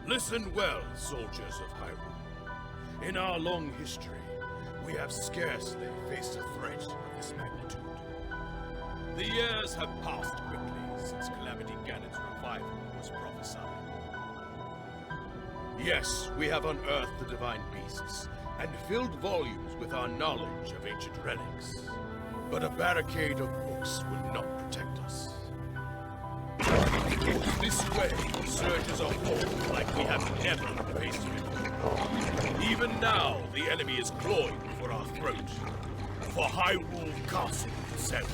Listen well, soldiers of Hyrule. In our long history, we have scarcely faced a threat of this magnitude. The years have passed quickly since Calamity Ganon's revival was prophesied. Yes, we have unearthed the divine beasts, and filled volumes with our knowledge of ancient relics. But a barricade of books will not protect us. This way surges a horde like we have never faced before. Even now, the enemy is clawing for our throat. For Hyrule Castle itself.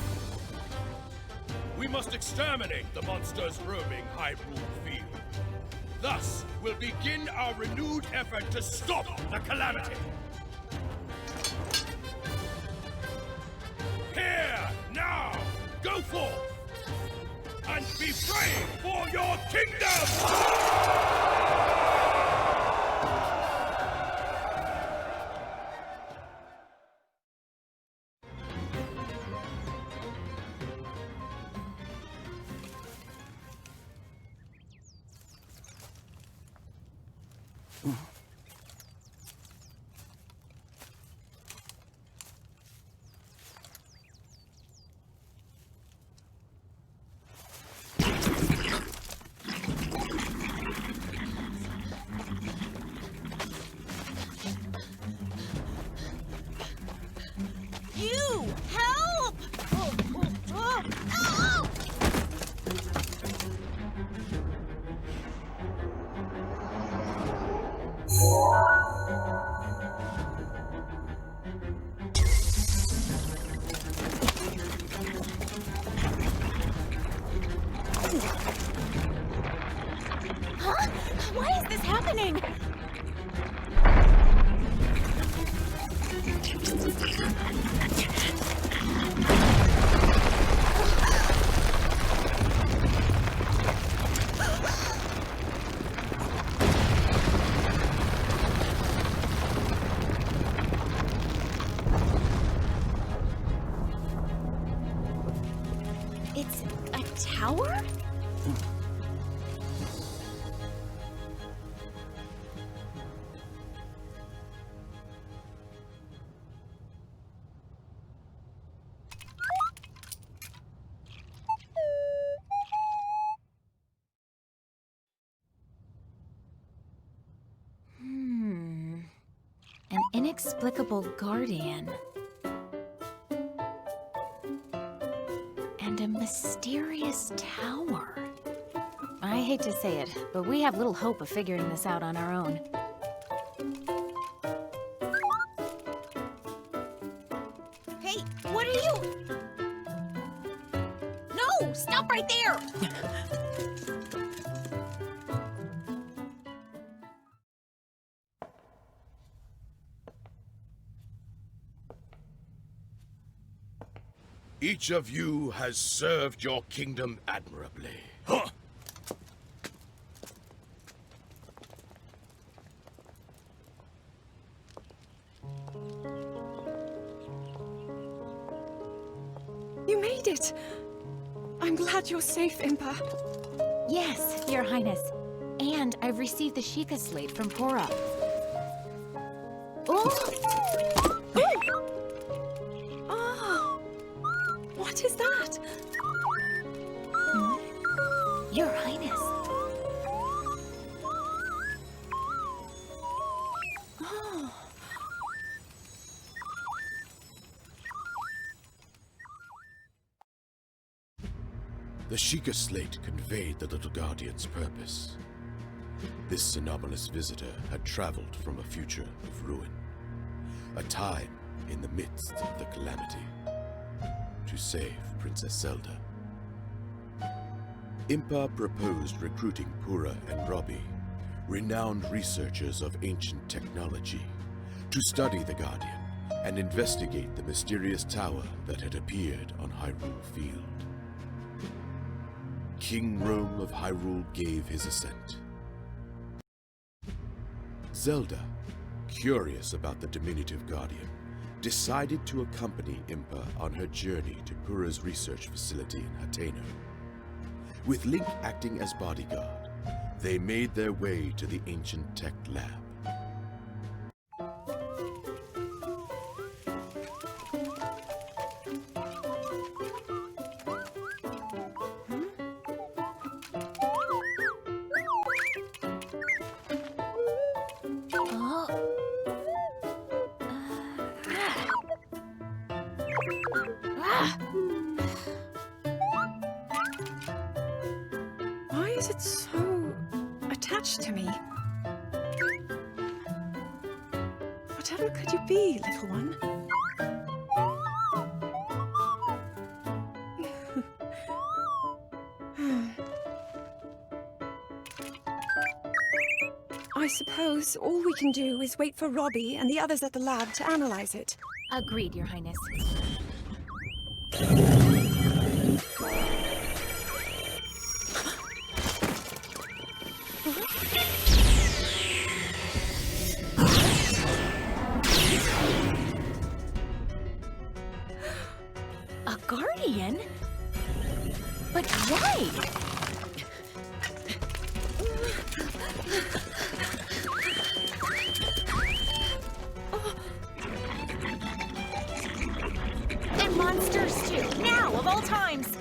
We must exterminate the monsters roaming Hyrule Field. Thus, we'll begin our renewed effort to stop the Calamity. Here, now, go forth! And be brave for your kingdom! tower? An inexplicable guardian. And a mysterious tower. I hate to say it, but we have little hope of figuring this out on our own. Hey, what are you? No, stop right there! Each of you has served your kingdom admirably. Huh! You made it! I'm glad you're safe, Impa. Yes, Your Highness. And I've received the Sheikah slate from Pura. Oh! What is that? Your Highness. Oh. The Sheikah slate conveyed the little guardian's purpose. This anomalous visitor had traveled from a future of ruin, a time in the midst of the calamity, to save Princess Zelda. Impa proposed recruiting Pura and Robbie, renowned researchers of ancient technology, to study the Guardian and investigate the mysterious tower that had appeared on Hyrule Field. King Rome of Hyrule gave his assent. Zelda, curious about the diminutive Guardian, decided to accompany Impa on her journey to Pura's research facility in Hateno. With Link acting as bodyguard, they made their way to the ancient tech lab. Why is it so attached to me? Whatever could you be, little one? I suppose all we can do is wait for Robbie and the others at the lab to analyze it. Agreed, Your Highness. A guardian? But why? And monsters too, now of all times!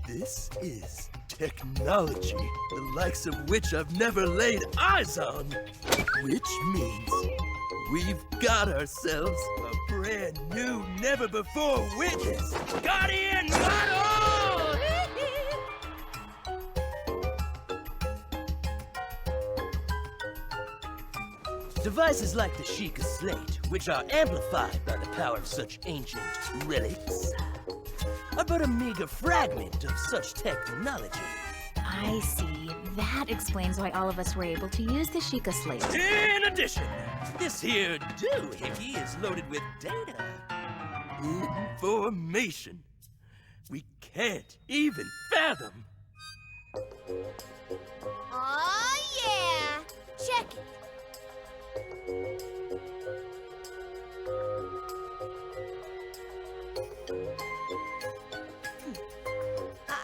This is technology, the likes of which I've never laid eyes on. Which means We've got ourselves a brand new, never-before witness! Guardian Model! Devices like the Sheikah Slate, which are amplified by the power of such ancient relics, are but a meager fragment of such technology. I see. That explains why all of us were able to use the Sheikah Slate. In addition, this here doohickey is loaded with data. Information we can't even fathom. Oh yeah! Check it.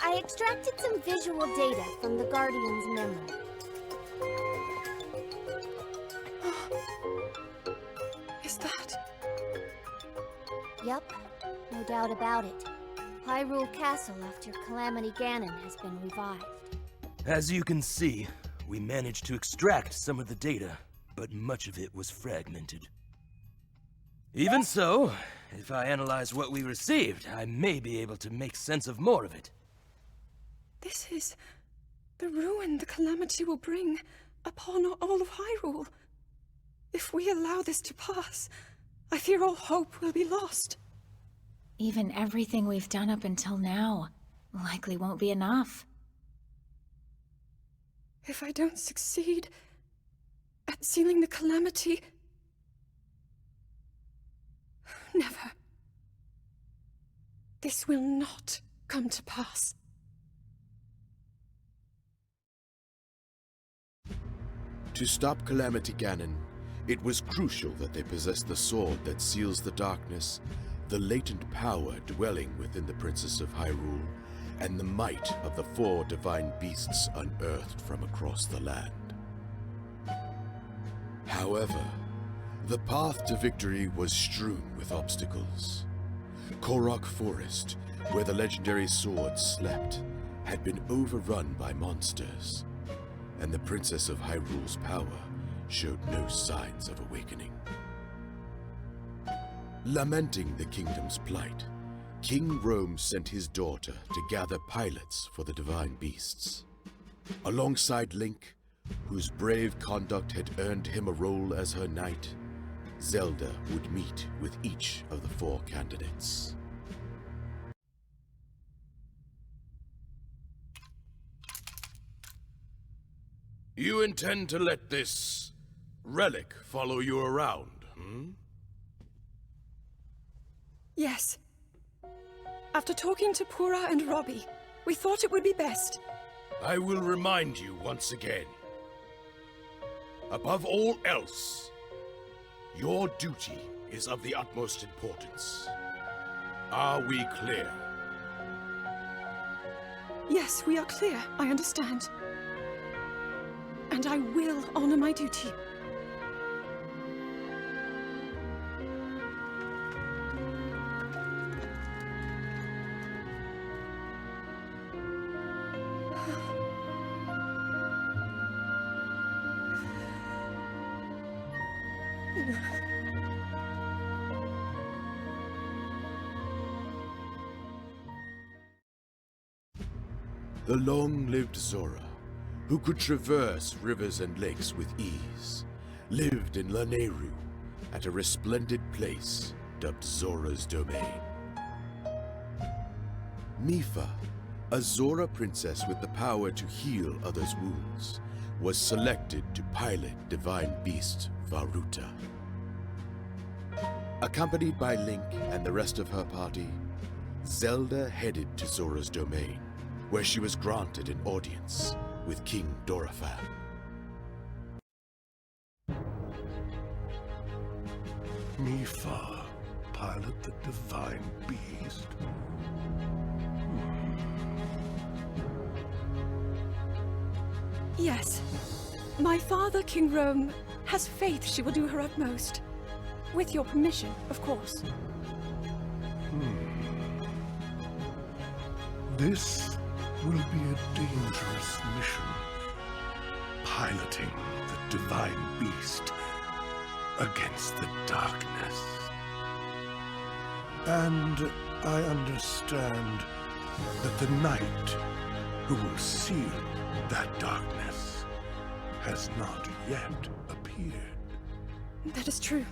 I extracted some visual data from the Guardian's memory. Is that... Yup, no doubt about it. Hyrule Castle after Calamity Ganon has been revived. As you can see, we managed to extract some of the data, but much of it was fragmented. Even so, if I analyze what we received, I may be able to make sense of more of it. This is the ruin the Calamity will bring upon all of Hyrule. If we allow this to pass, I fear all hope will be lost. Even everything we've done up until now likely won't be enough. If I don't succeed at sealing the Calamity... Never. This will not come to pass. To stop Calamity Ganon, it was crucial that they possess the sword that seals the darkness, the latent power dwelling within the Princess of Hyrule, and the might of the 4 divine beasts unearthed from across the land. However, the path to victory was strewn with obstacles. Korok Forest, where the legendary sword slept, had been overrun by monsters, and the Princess of Hyrule's power showed no signs of awakening. Lamenting the kingdom's plight, King Rome sent his daughter to gather pilots for the divine beasts. Alongside Link, whose brave conduct had earned him a role as her knight, Zelda would meet with each of the 4 candidates. You intend to let this relic follow you around, hmm? Yes. After talking to Pura and Robbie, we thought it would be best. I will remind you once again. Above all else, your duty is of the utmost importance. Are we clear? Yes, we are clear. I understand. And I will honor my duty. The long-lived Zora, who could traverse rivers and lakes with ease, lived in Lanayru, at a resplendent place dubbed Zora's Domain. Mipha, a Zora princess with the power to heal others' wounds, was selected to pilot divine beast Varuta. Accompanied by Link and the rest of her party, Zelda headed to Zora's Domain, where she was granted an audience with King Dorephan. Mipha, pilot the divine beast. Yes. My father, King Rome, has faith she will do her utmost. With your permission, of course. This will be a dangerous mission. Piloting the divine beast. against the darkness. And I understand that the knight who will seal that darkness has not yet appeared. That is true.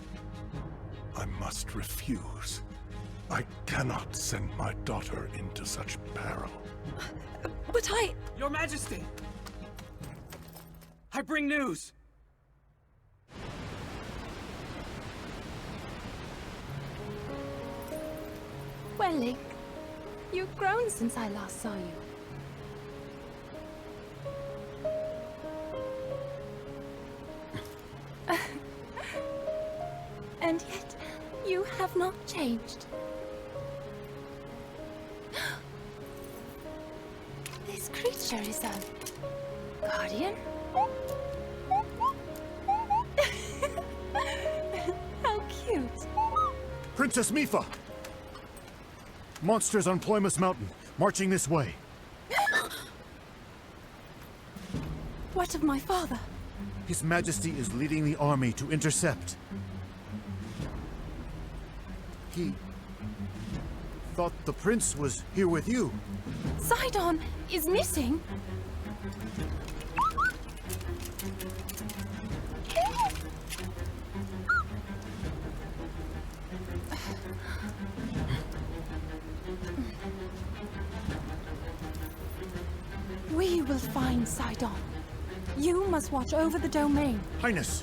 I must refuse. I cannot send my daughter into such peril. But Your Majesty! I bring news! Well, Link, you've grown since I last saw you. And yet, you have not changed. This creature is a guardian? How cute. Princess Mipha! Monsters on Ploymus Mountain, marching this way. What of my father? His Majesty is leading the army to intercept. He thought the prince was here with you. Sidon is missing? We will find Sidon. You must watch over the domain. Highness!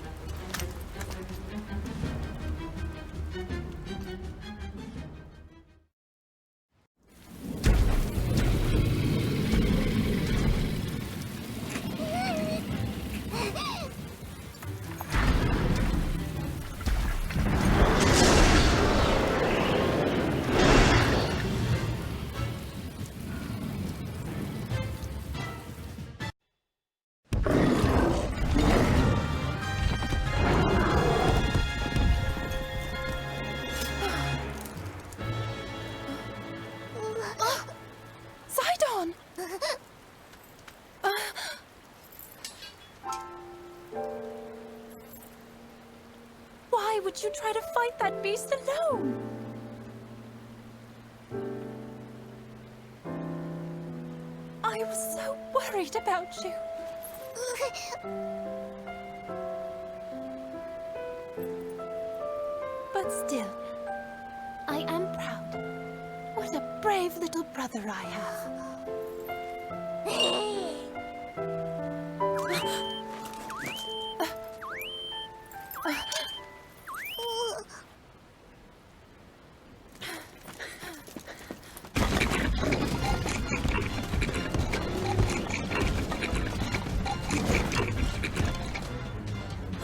Sidon! Why would you try to fight that beast alone? I was so worried about you. But still, I am proud. What a brave little brother I have.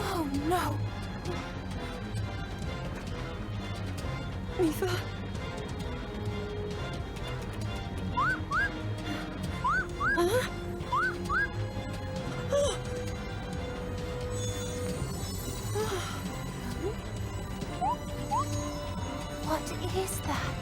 Oh no! Mipha. Huh? What is that?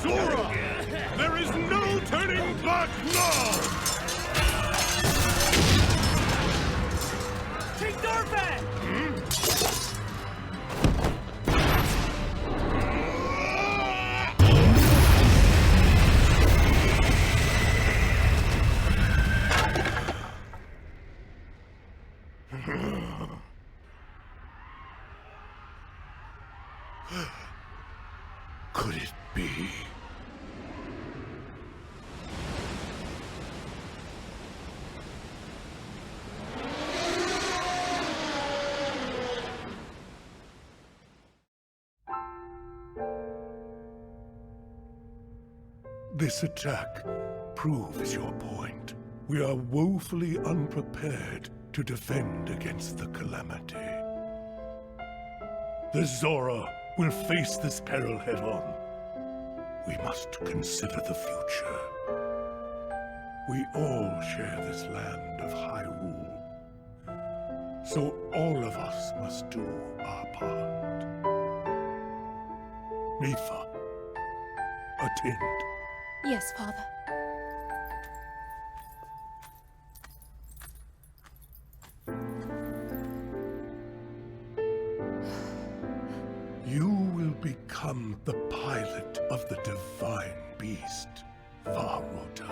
Sora! There is no turning back now! King Dorfan! Could it be? This attack proves your point. We are woefully unprepared to defend against the Calamity. The Zora will face this peril head-on. We must consider the future. We all share this land of Hyrule. So all of us must do our part. Mipha, attend. Yes, Father. You will become the pilot of the divine beast, Varuta.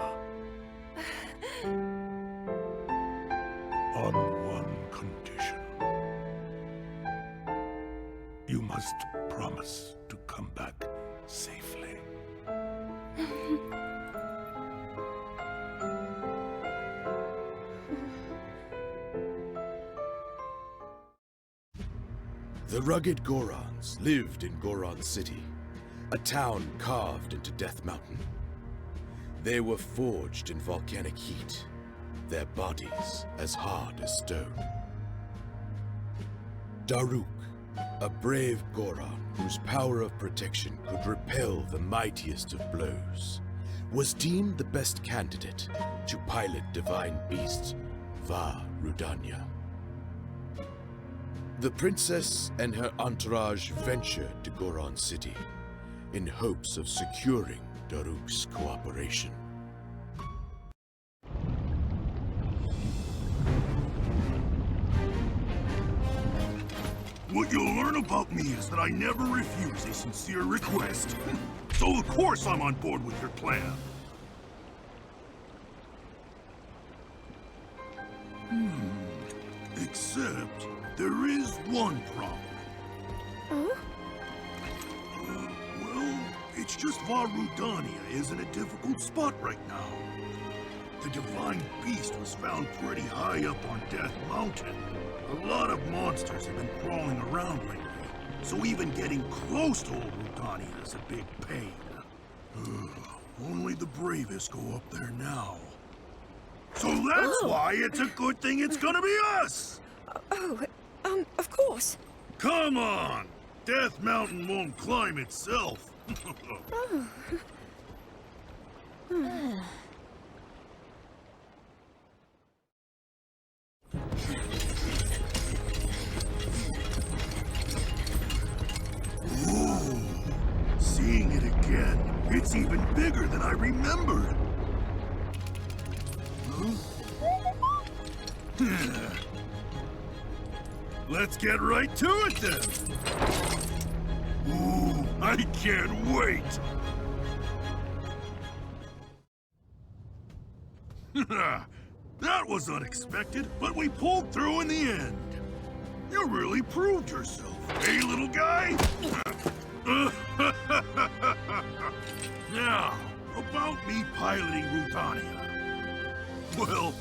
On one condition. You must promise to come back safely. The rugged Gorons lived in Goron City, a town carved into Death Mountain. They were forged in volcanic heat, their bodies as hard as stone. Daruk, a brave Goron whose power of protection could repel the mightiest of blows, was deemed the best candidate to pilot divine beast Va Rudania. The princess and her entourage ventured to Goron City in hopes of securing Daruk's cooperation. What you'll learn about me is that I never refuse a sincere request. So of course I'm on board with your plan. Except there is one problem. Oh? Well, it's just Va Rudania is in a difficult spot right now. The divine beast was found pretty high up on Death Mountain. A lot of monsters have been crawling around lately, so even getting close to old Rudania is a big pain. Only the bravest go up there now. So that's why it's a good thing it's gonna be us! Of course. Come on! Death Mountain won't climb itself. Ooh, seeing it again, it's even bigger than I remembered. Huh? Let's get right to it then. Ooh, I can't wait. That was unexpected, but we pulled through in the end. You really proved yourself, eh, little guy? Now, about me piloting Rudania. Well,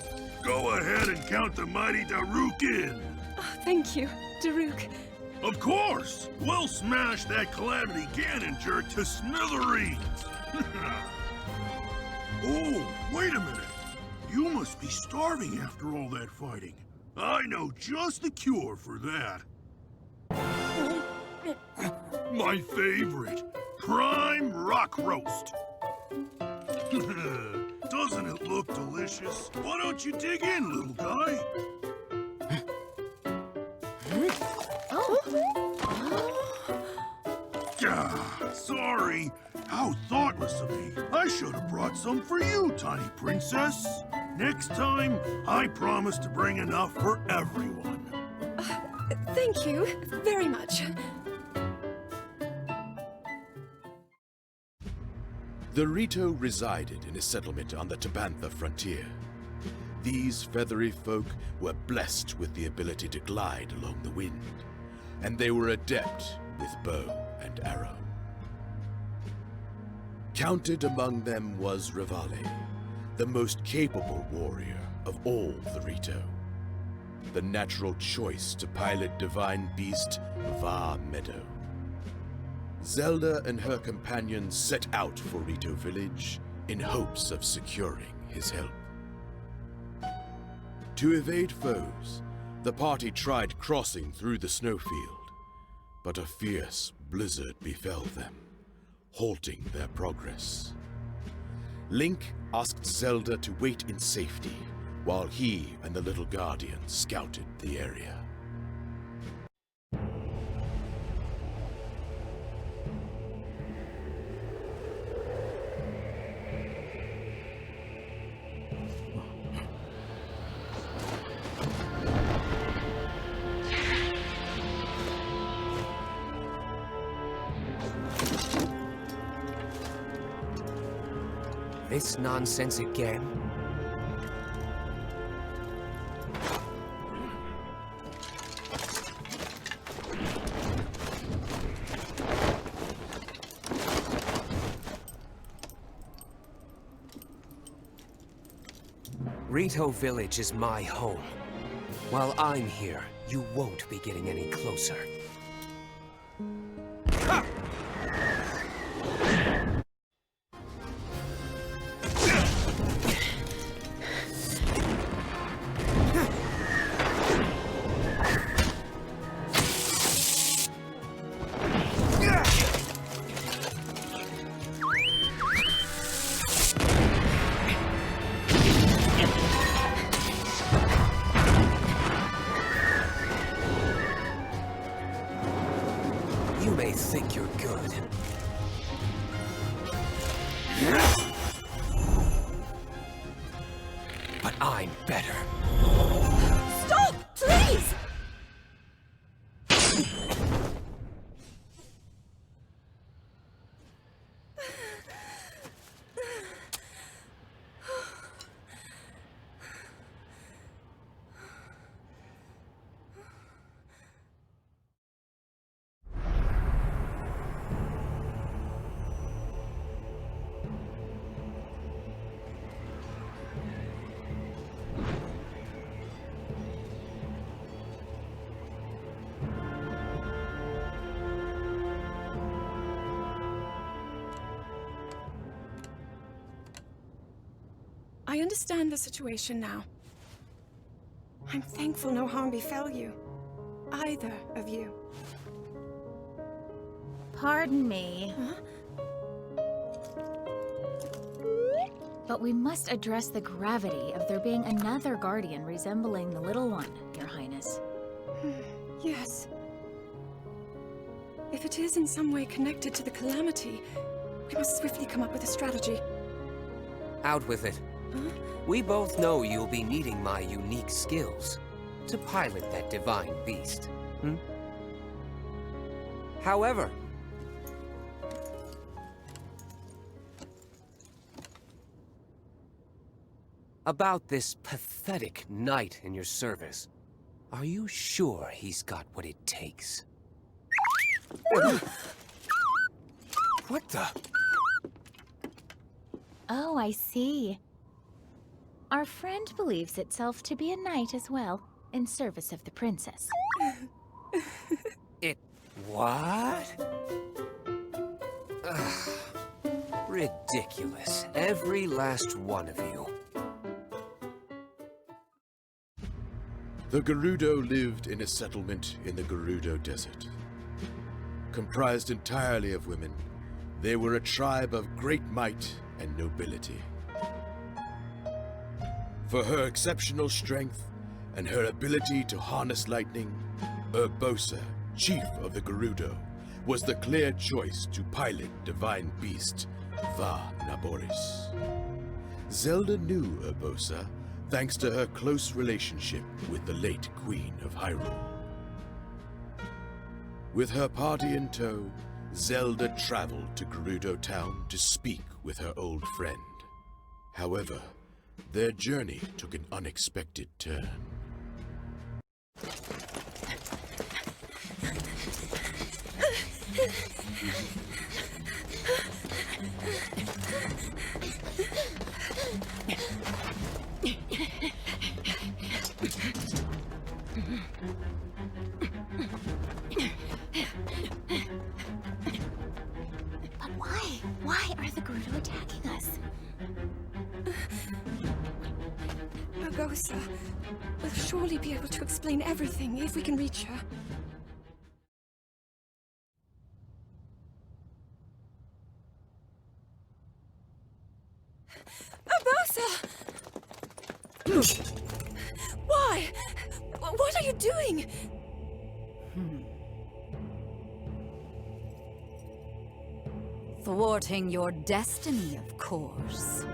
go ahead and count the mighty Daruk in. Oh, thank you, Daruk. Of course! We'll smash that Calamity cannon jerk to smithereens! Oh, wait a minute. You must be starving after all that fighting. I know just the cure for that. My favorite, prime rock roast. Doesn't it look delicious? Why don't you dig in, little guy? Sorry. How thoughtless of me. I should have brought some for you, tiny princess. Next time, I promise to bring enough for everyone. Thank you very much. The Rito resided in a settlement on the Tabantha frontier. These feathery folk were blessed with the ability to glide along the wind, and they were adept with bow and arrow. Counted among them was Revale, the most capable warrior of all the Rito, the natural choice to pilot divine beast Va Meadow. Zelda and her companions set out for Rito Village in hopes of securing his help. To evade foes, the party tried crossing through the snowfield, but a fierce blizzard befell them, halting their progress. Link asked Zelda to wait in safety while he and the little guardian scouted the area. This nonsense again? Rito Village is my home. While I'm here, you won't be getting any closer. You may think you're good. But I'm better. Stop! Please! I understand the situation now. I'm thankful no harm befell you. Either of you. Pardon me. Huh? But we must address the gravity of there being another guardian resembling the little one, Your Highness. Yes. If it is in some way connected to the Calamity, we must swiftly come up with a strategy. Out with it. Huh? We both know you'll be needing my unique skills to pilot that divine beast. However, about this pathetic knight in your service, are you sure he's got what it takes? What the? Oh, I see. Our friend believes itself to be a knight as well, in service of the princess. What? Ugh. Ridiculous. Every last one of you. The Gerudo lived in a settlement in the Gerudo Desert. Comprised entirely of women, they were a tribe of great might and nobility. For her exceptional strength and her ability to harness lightning, Urbosa, chief of the Gerudo, was the clear choice to pilot divine beast Va Naboris. Zelda knew Urbosa thanks to her close relationship with the late Queen of Hyrule. With her party in tow, Zelda traveled to Gerudo Town to speak with her old friend. However, their journey took an unexpected turn. But why? Why are the Gerudo attacking us? Urbosa will surely be able to explain everything if we can reach her. Urbosa! Why? What are you doing? Thwarting your destiny, of course.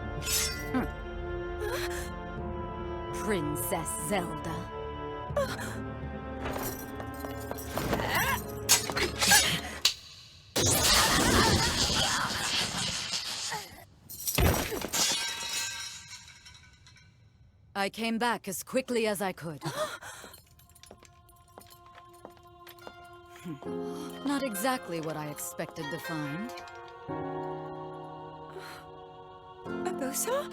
Princess Zelda. I came back as quickly as I could. Not exactly what I expected to find. Urbosa?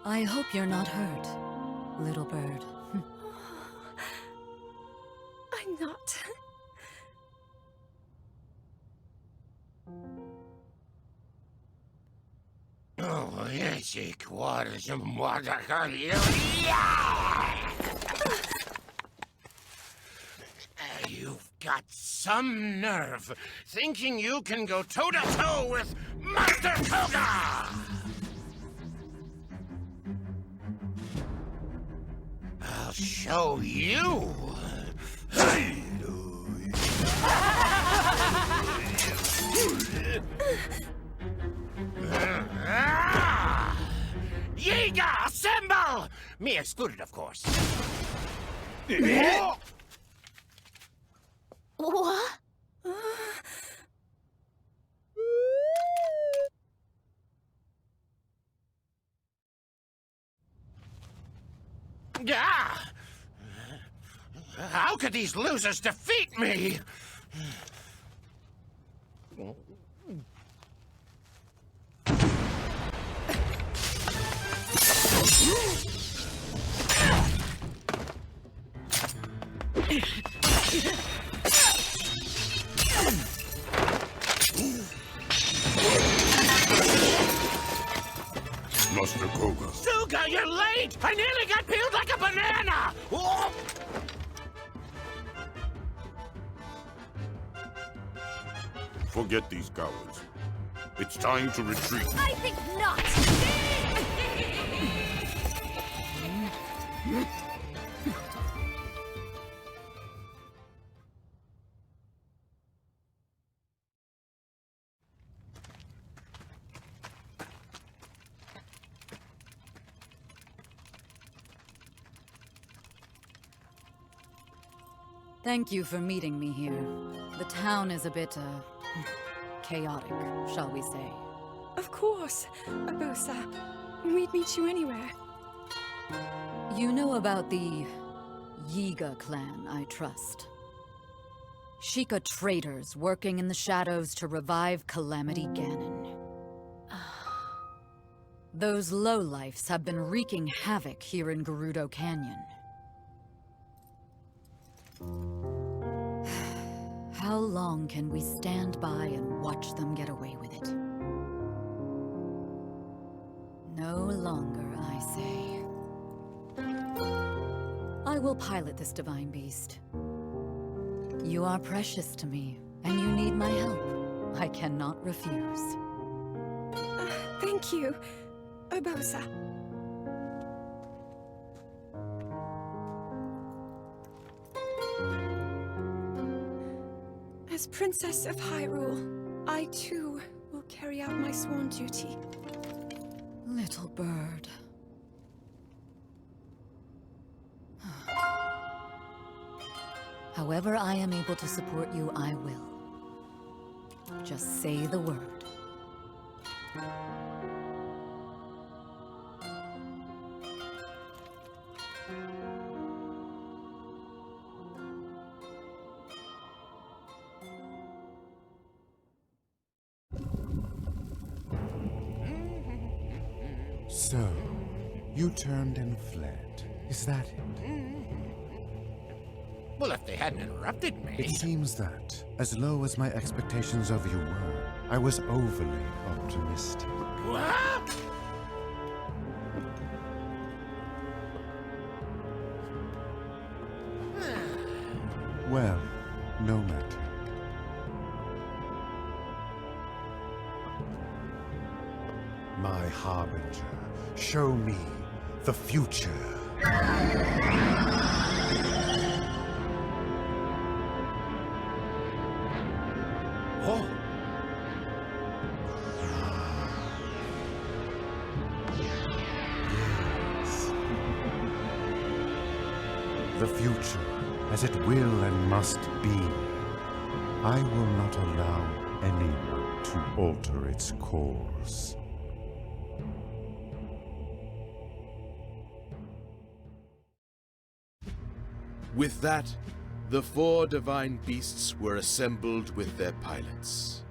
I hope you're not hurt, little bird. I'm not. Oh, yes, you've got some nerve, thinking you can go toe-to-toe with Master Koga! I'll show you! Yiga, assemble! Me excluded, of course. What? Ah! How could these losers defeat me? Master Koga. Suga, you're late! I nearly got peeled like a banana! Oh! Forget these cowards. It's time to retreat. I think not! Thank you for meeting me here. The town is a bit, chaotic, shall we say. Of course, Urbosa. We'd meet you anywhere. You know about the Yiga clan, I trust. Sheikah traitors working in the shadows to revive Calamity Ganon. Those lowlifes have been wreaking havoc here in Gerudo Canyon. How long can we stand by and watch them get away with it? No longer, I say. I will pilot this divine beast. You are precious to me, and you need my help. I cannot refuse. Thank you, Urbosa. As Princess of Hyrule, I too will carry out my sworn duty. Little bird. However I am able to support you, I will. Just say the word. So, you turned and fled. Is that it? Well, if they hadn't interrupted me... It seems that, as low as my expectations of you were, I was overly optimistic. What? Well, no matter. My harbinger, show me the future. Oh. The future, as it will and must be. I will not allow anyone to alter its course. With that, the 4 divine beasts were assembled with their pilots.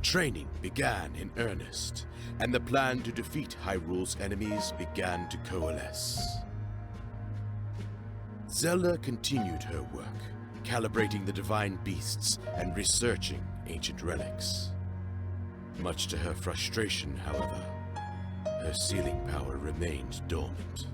Training began in earnest, and the plan to defeat Hyrule's enemies began to coalesce. Zelda continued her work, calibrating the divine beasts and researching ancient relics. Much to her frustration, however, her sealing power remained dormant.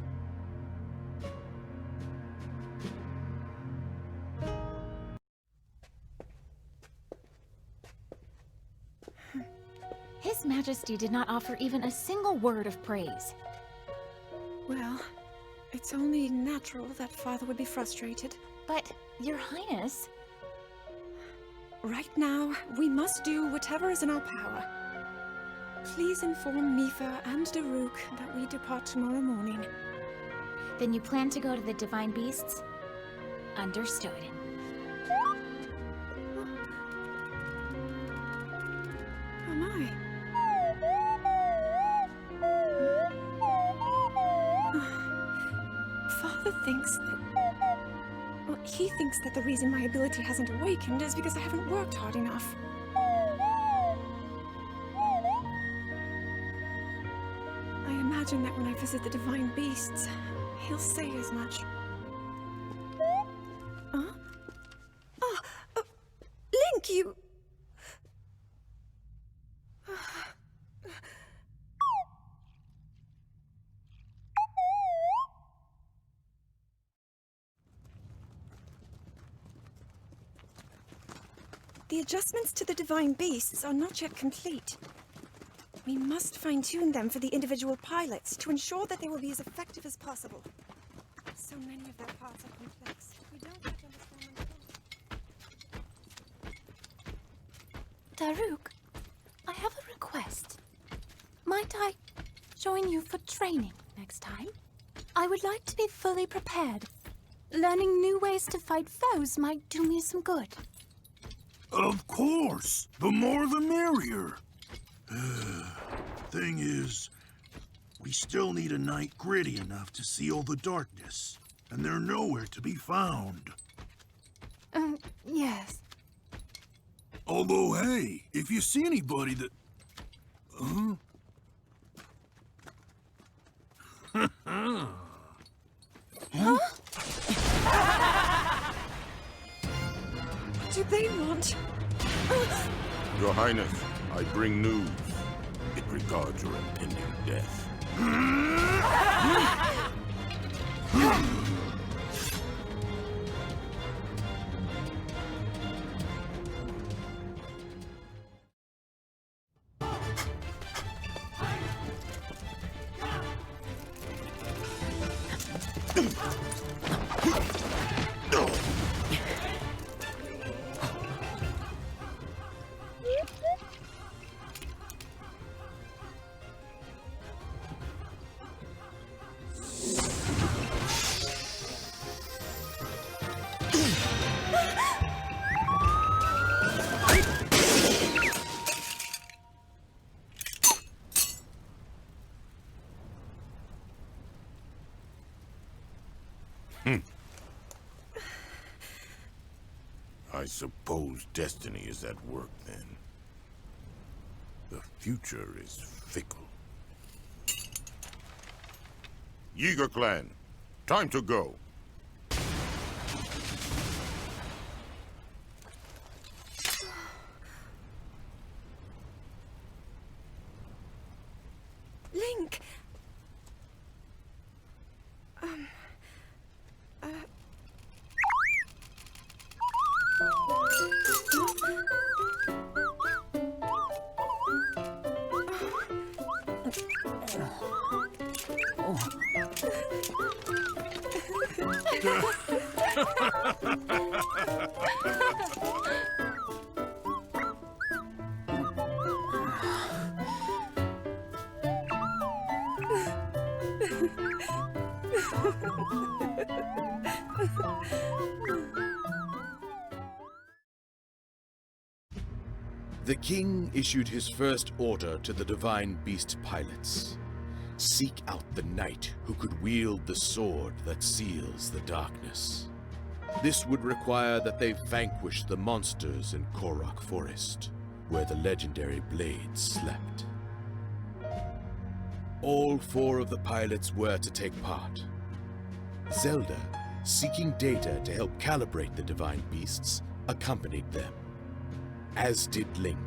His Majesty did not offer even a single word of praise. Well, it's only natural that Father would be frustrated. But, Your Highness... Right now, we must do whatever is in our power. Please inform Mipha and Daruk that we depart tomorrow morning. Then you plan to go to the Divine Beasts? Understood. Oh my. Father thinks that... Well, he thinks that the reason my ability hasn't awakened is because I haven't worked hard enough. I imagine that when I visit the Divine Beasts, he'll say as much. Huh? Oh, Link, you... The adjustments to the Divine Beasts are not yet complete. We must fine-tune them for the individual pilots to ensure that they will be as effective as possible. So many of their parts are complex. We don't yet understand them fully. Daruk, I have a request. Might I join you for training next time? I would like to be fully prepared. Learning new ways to fight foes might do me some good. Of course! The more the merrier! Thing is, we still need a night gritty enough to seal the darkness, and they're nowhere to be found. Yes. Although, hey, if you see anybody that... Huh? Do they want... Your Highness, I bring news. It regards your impending death. I suppose destiny is at work, then. The future is fickle. Yeager clan, time to go. Link! The king issued his first order to the divine beast pilots. Seek out the knight who could wield the sword that seals the darkness. This would require that they vanquish the monsters in Korok Forest, where the legendary blades slept. All 4 of the pilots were to take part. Zelda, seeking data to help calibrate the divine beasts, accompanied them. As did Link,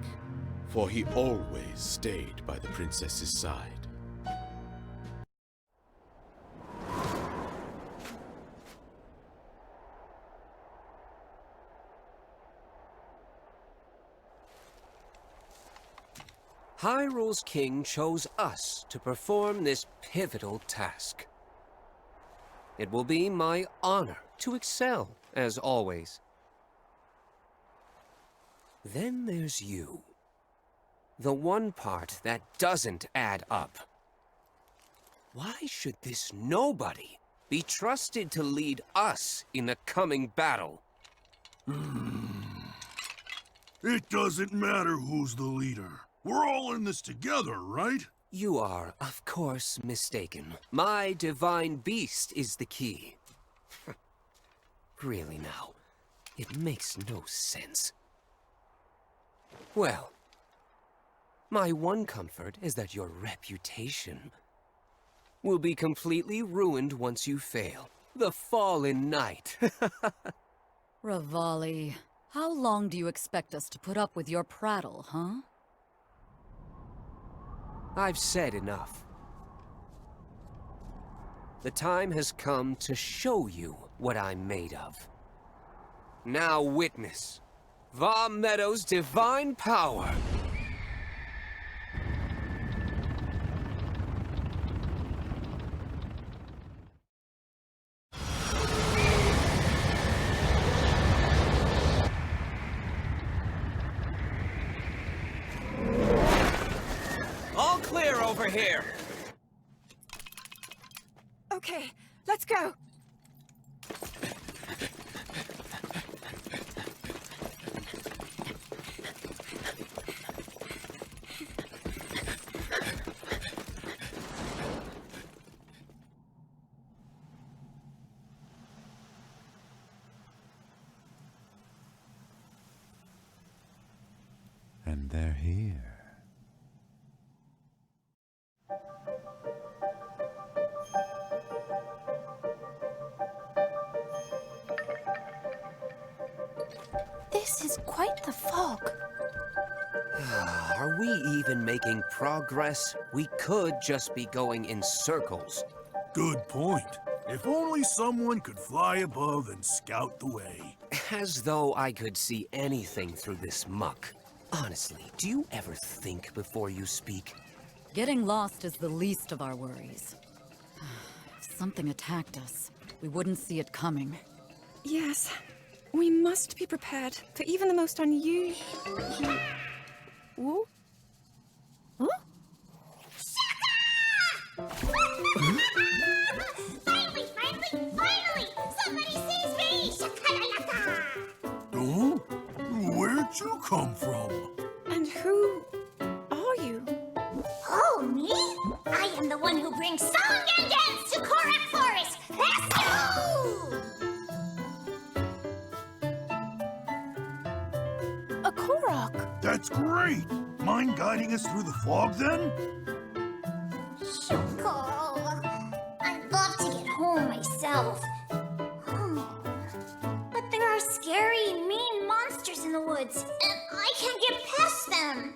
for he always stayed by the princess's side. Hyrule's king chose us to perform this pivotal task. It will be my honor to excel, as always. Then there's you. The one part that doesn't add up. Why should this nobody be trusted to lead us in the coming battle? It doesn't matter who's the leader. We're all in this together, right? You are, of course, mistaken. My divine beast is the key. Really now, it makes no sense. Well, my one comfort is that your reputation will be completely ruined once you fail. The fallen knight. Revali, how long do you expect us to put up with your prattle, huh? I've said enough. The time has come to show you what I'm made of. Now witness Va Meadow's divine power. All clear over here. Okay, let's go. And they're here. This is quite the fog. Are we even making progress? We could just be going in circles. Good point. If only someone could fly above and scout the way. As though I could see anything through this muck. Honestly, do you ever think before you speak? Getting lost is the least of our worries. If something attacked us, we wouldn't see it coming. Yes, we must be prepared for even the most unusual... Whoa? Huh? Finally! Somebody sees me! Shakalaka! Oh? Where'd you come from? And who are you? Oh, me? I am the one who brings song and dance to Korok Forest! Let's go! A Korok! That's great! Mind guiding us through the fog, then? Shoko. I'd love to get home myself. But there are scary, mean monsters in the woods, and I can't get past them.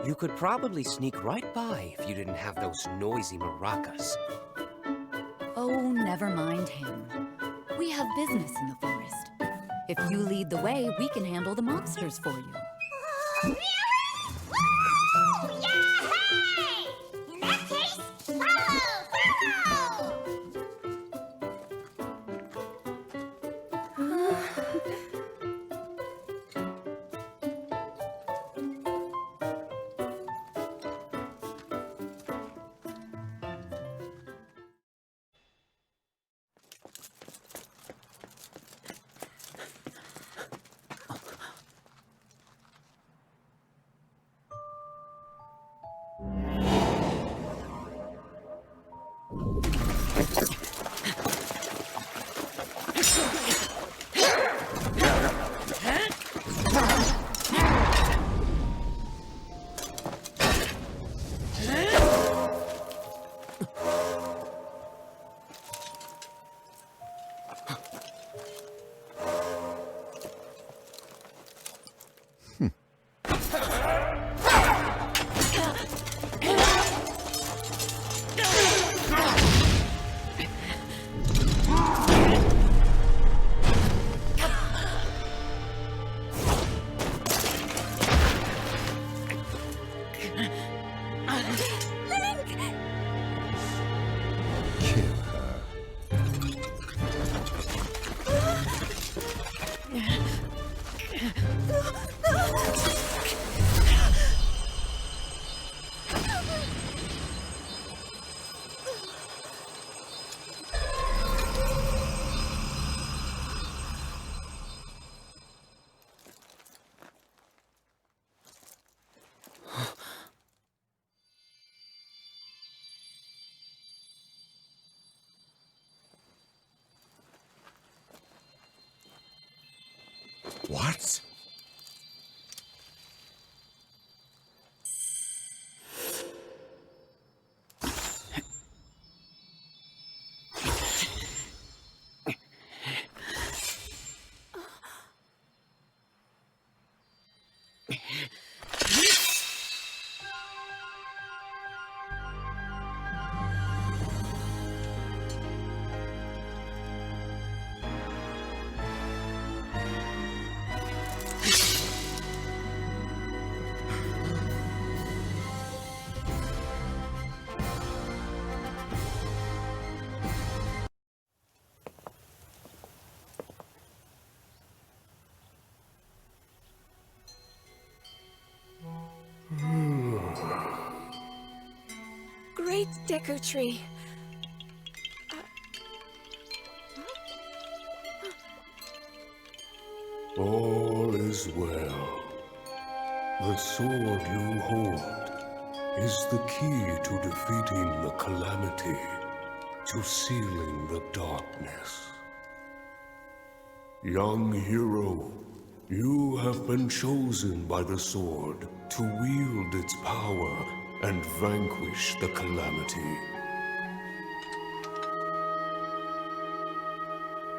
You could probably sneak right by if you didn't have those noisy maracas. Oh, never mind him. We have business in the forest. If you lead the way, we can handle the monsters for you. Woo! Yay! In that case, follow! What? Great Deku Tree. All is well. The sword you hold is the key to defeating the Calamity, to sealing the darkness. Young hero, you have been chosen by the sword to wield its power and vanquish the Calamity.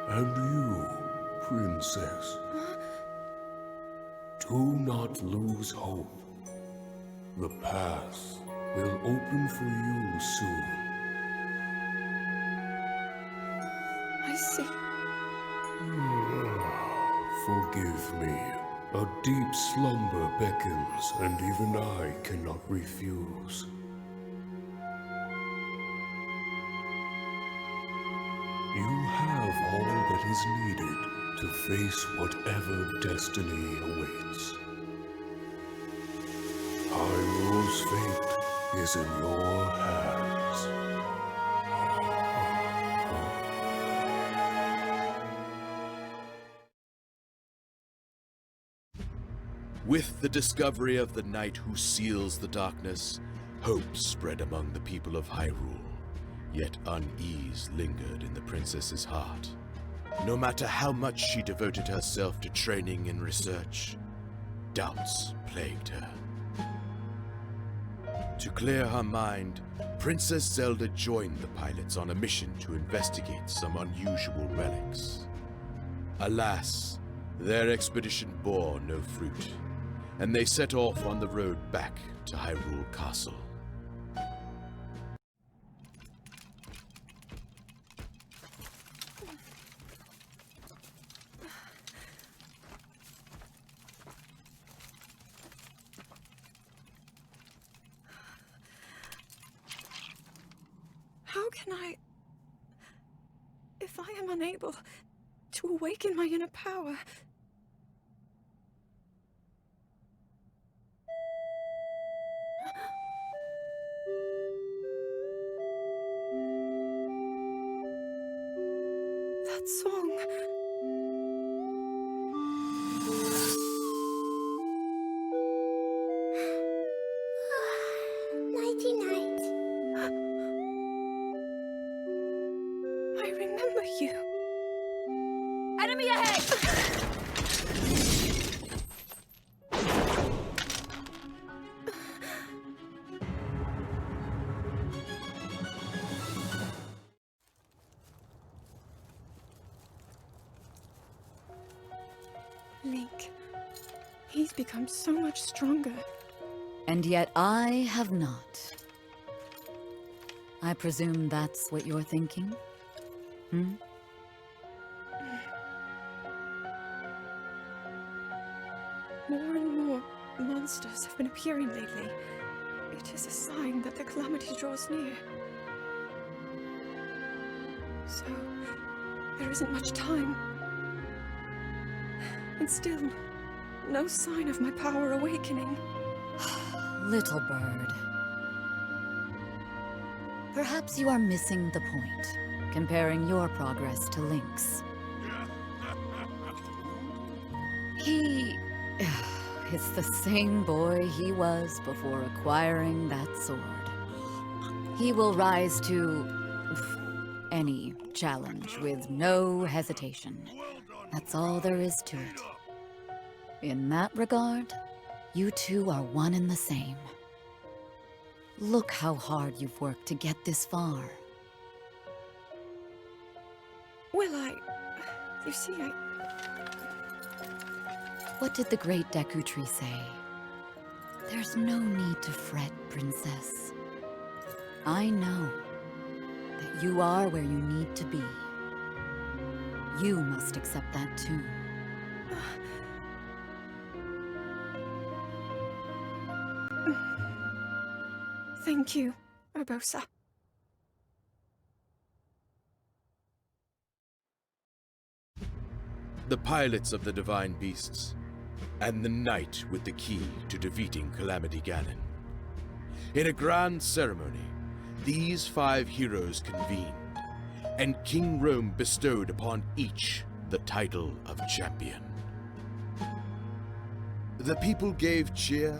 And you, Princess, do not lose hope. The path will open for you soon. I see. Forgive me. A deep slumber beckons, and even I cannot refuse. You have all that is needed to face whatever destiny awaits. Hyrule's fate is in your hands. With the discovery of the knight who seals the darkness, hope spread among the people of Hyrule. Yet unease lingered in the princess's heart. No matter how much she devoted herself to training and research, doubts plagued her. To clear her mind, Princess Zelda joined the pilots on a mission to investigate some unusual relics. Alas, their expedition bore no fruit, and they set off on the road back to Hyrule Castle. How can I... If I am unable to awaken my inner power... That song... Nighty-night. I remember you. Enemy ahead! Link. He's become so much stronger. And yet I have not. I presume that's what you're thinking? Hmm? More and more monsters have been appearing lately. It is a sign that the Calamity draws near. So, there isn't much time. And still, no sign of my power awakening. Little bird. Perhaps you are missing the point, comparing your progress to Link's. He... it's the same boy he was before acquiring that sword. He will rise to... any challenge with no hesitation. That's all there is to it. In that regard, you two are one and the same. Look how hard you've worked to get this far. Well, you see, What did the great Deku Tree say? There's no need to fret, Princess. I know that you are where you need to be. You must accept that too. Thank you, Urbosa. The pilots of the divine beasts, and the knight with the key to defeating Calamity Ganon. In a grand ceremony, these 5 heroes convened, and King Rome bestowed upon each the title of champion. The people gave cheer,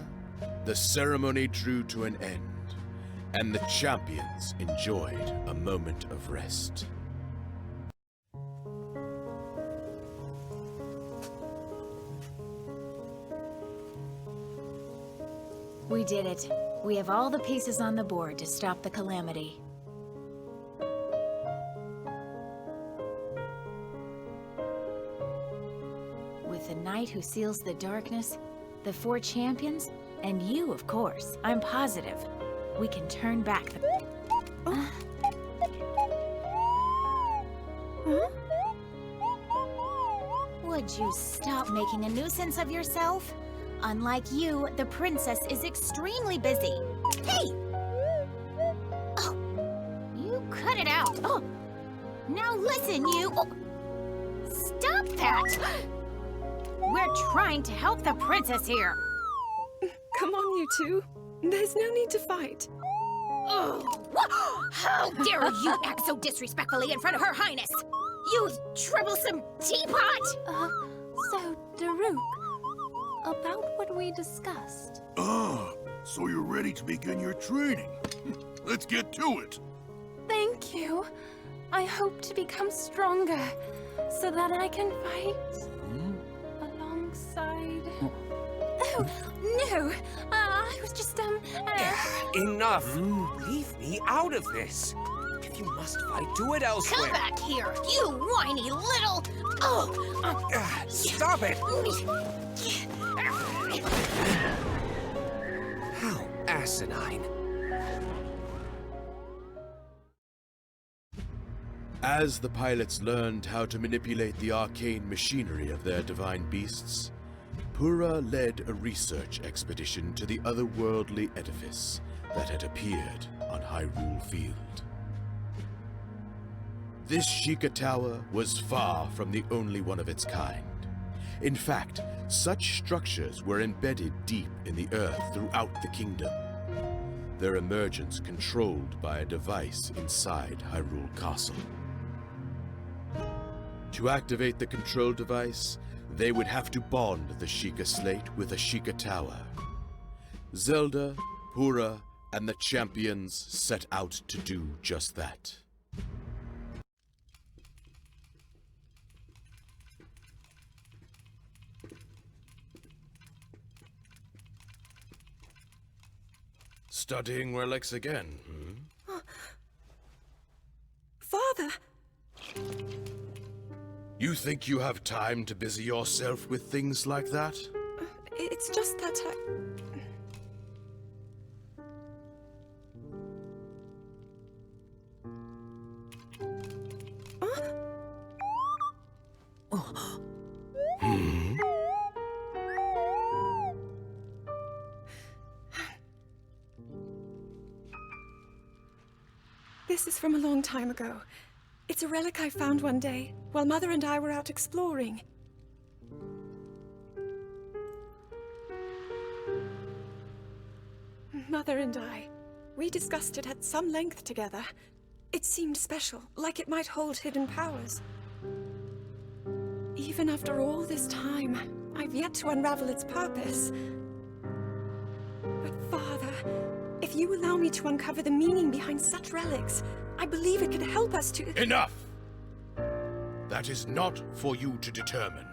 the ceremony drew to an end, and the champions enjoyed a moment of rest. We did it. We have all the pieces on the board to stop the Calamity. With the Knight who seals the darkness, the 4 champions, and you, of course, I'm positive, we can turn back the... Would you stop making a nuisance of yourself? Unlike you, the princess is extremely busy. Hey! Oh, you cut it out. Oh, now listen, you... Oh. Stop that! We're trying to help the princess here. Come on, you two. There's no need to fight. Oh, how dare you act so disrespectfully in front of Her Highness! You troublesome teapot! So, Daruk, about what we discussed. So you're ready to begin your training. Let's get to it. Thank you. I hope to become stronger so that I can fight alongside... Oh, no! I was just, Enough! Leave me out of this! If you must fight, do it elsewhere! Come back here, you whiny little... Stop it! How asinine. As the pilots learned how to manipulate the arcane machinery of their divine beasts, Pura led a research expedition to the otherworldly edifice that had appeared on Hyrule Field. This Sheikah Tower was far from the only one of its kind. In fact, such structures were embedded deep in the earth throughout the kingdom, their emergence controlled by a device inside Hyrule Castle. To activate the control device, they would have to bond the Sheikah Slate with a Sheikah Tower. Zelda, Pura, and the champions set out to do just that. Studying relics again, Father! You think you have time to busy yourself with things like that? It's just that This is from a long time ago. It's a relic I found one day, while Mother and I were out exploring. Mother and I, we discussed it at some length together. It seemed special, like it might hold hidden powers. Even after all this time, I've yet to unravel its purpose. But Father, if you allow me to uncover the meaning behind such relics, I believe it could help us to— Enough! That is not for you to determine.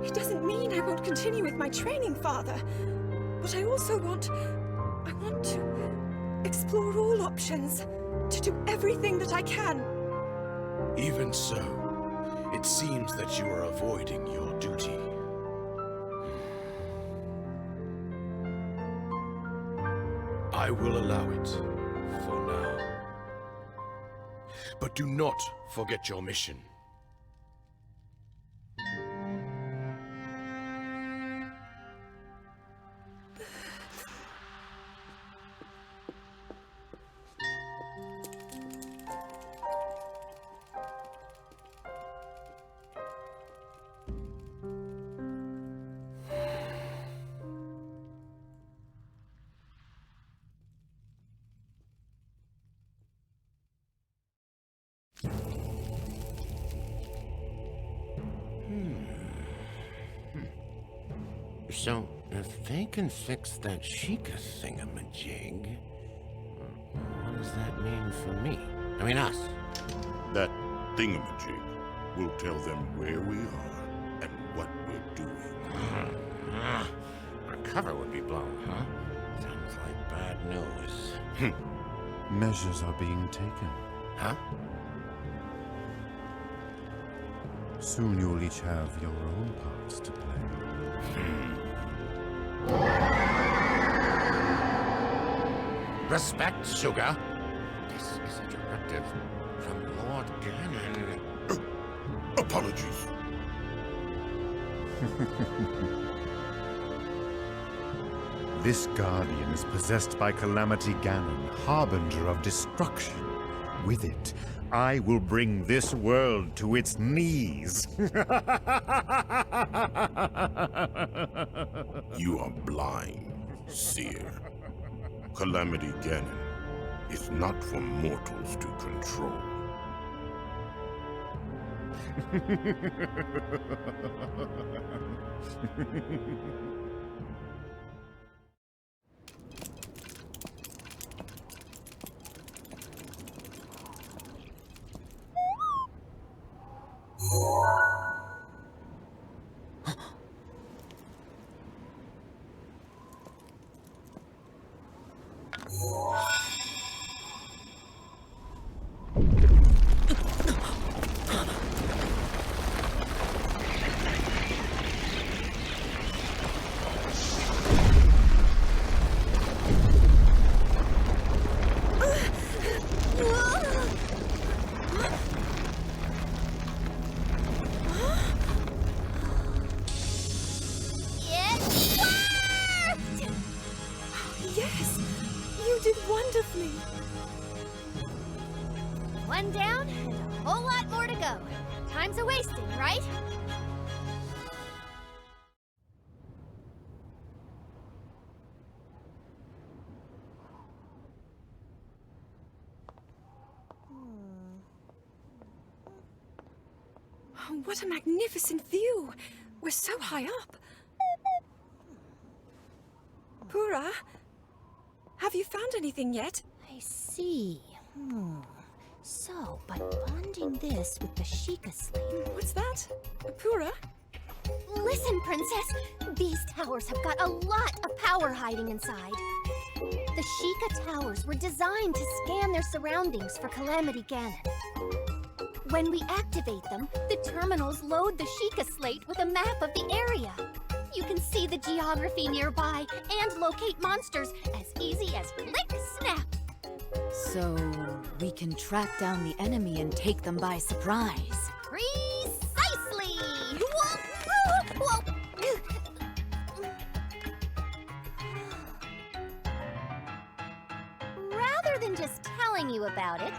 It doesn't mean I won't continue with my training, Father. But I also want to explore all options, to do everything that I can. Even so, it seems that you are avoiding your duty. I will allow it, for now. But do not forget your mission. So, if they can fix that Sheikah thingamajig, what does that mean for me? I mean, us. That thingamajig will tell them where we are and what we're doing. Our cover would be blown, huh? Sounds like bad news. Measures are being taken. Huh? Soon you'll each have your own parts to play. Respect, Sugar. This is a directive from Lord Ganon. Apologies. This guardian is possessed by Calamity Ganon, harbinger of destruction. With it, I will bring this world to its knees. You are blind, Seer. Calamity Ganon is not for mortals to control. Yes! You did wonderfully! One down, and a whole lot more to go. Time's a-wasting, right? Oh, what a magnificent view! We're so high up. Pura, have you found anything yet? I see. So, by bonding this with the Sheikah slate... What's that? Pura? Listen, Princess! These towers have got a lot of power hiding inside. The Sheikah towers were designed to scan their surroundings for Calamity Ganon. When we activate them, the terminals load the Sheikah slate with a map of the area. You can see the geography nearby and locate monsters as easy as click snap. So, we can track down the enemy and take them by surprise. Precisely! Rather than just telling you about it,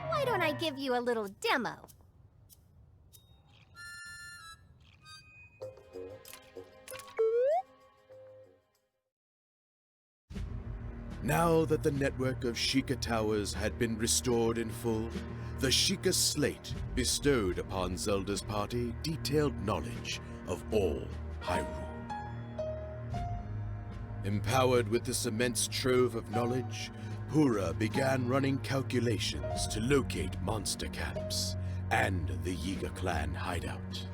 why don't I give you a little demo? Now that the network of Sheikah towers had been restored in full, the Sheikah slate bestowed upon Zelda's party detailed knowledge of all Hyrule. Empowered with this immense trove of knowledge, Pura began running calculations to locate monster camps and the Yiga clan hideout.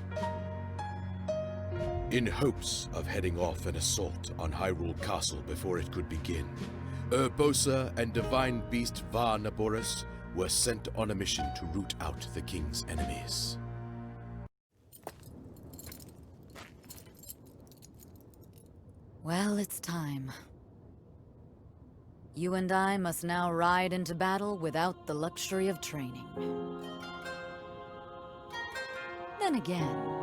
In hopes of heading off an assault on Hyrule Castle before it could begin, Urbosa and Divine Beast Varnaboris were sent on a mission to root out the king's enemies. Well, it's time. You and I must now ride into battle without the luxury of training. Then again,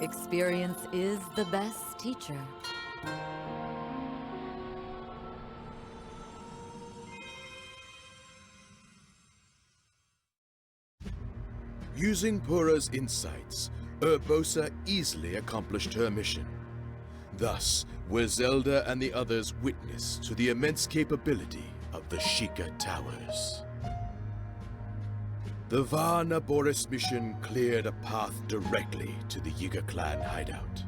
experience is the best teacher. Using Purah's insights, Urbosa easily accomplished her mission. Thus, were Zelda and the others witness to the immense capability of the Sheikah Towers. The Varnaboris mission cleared a path directly to the Yiga clan hideout.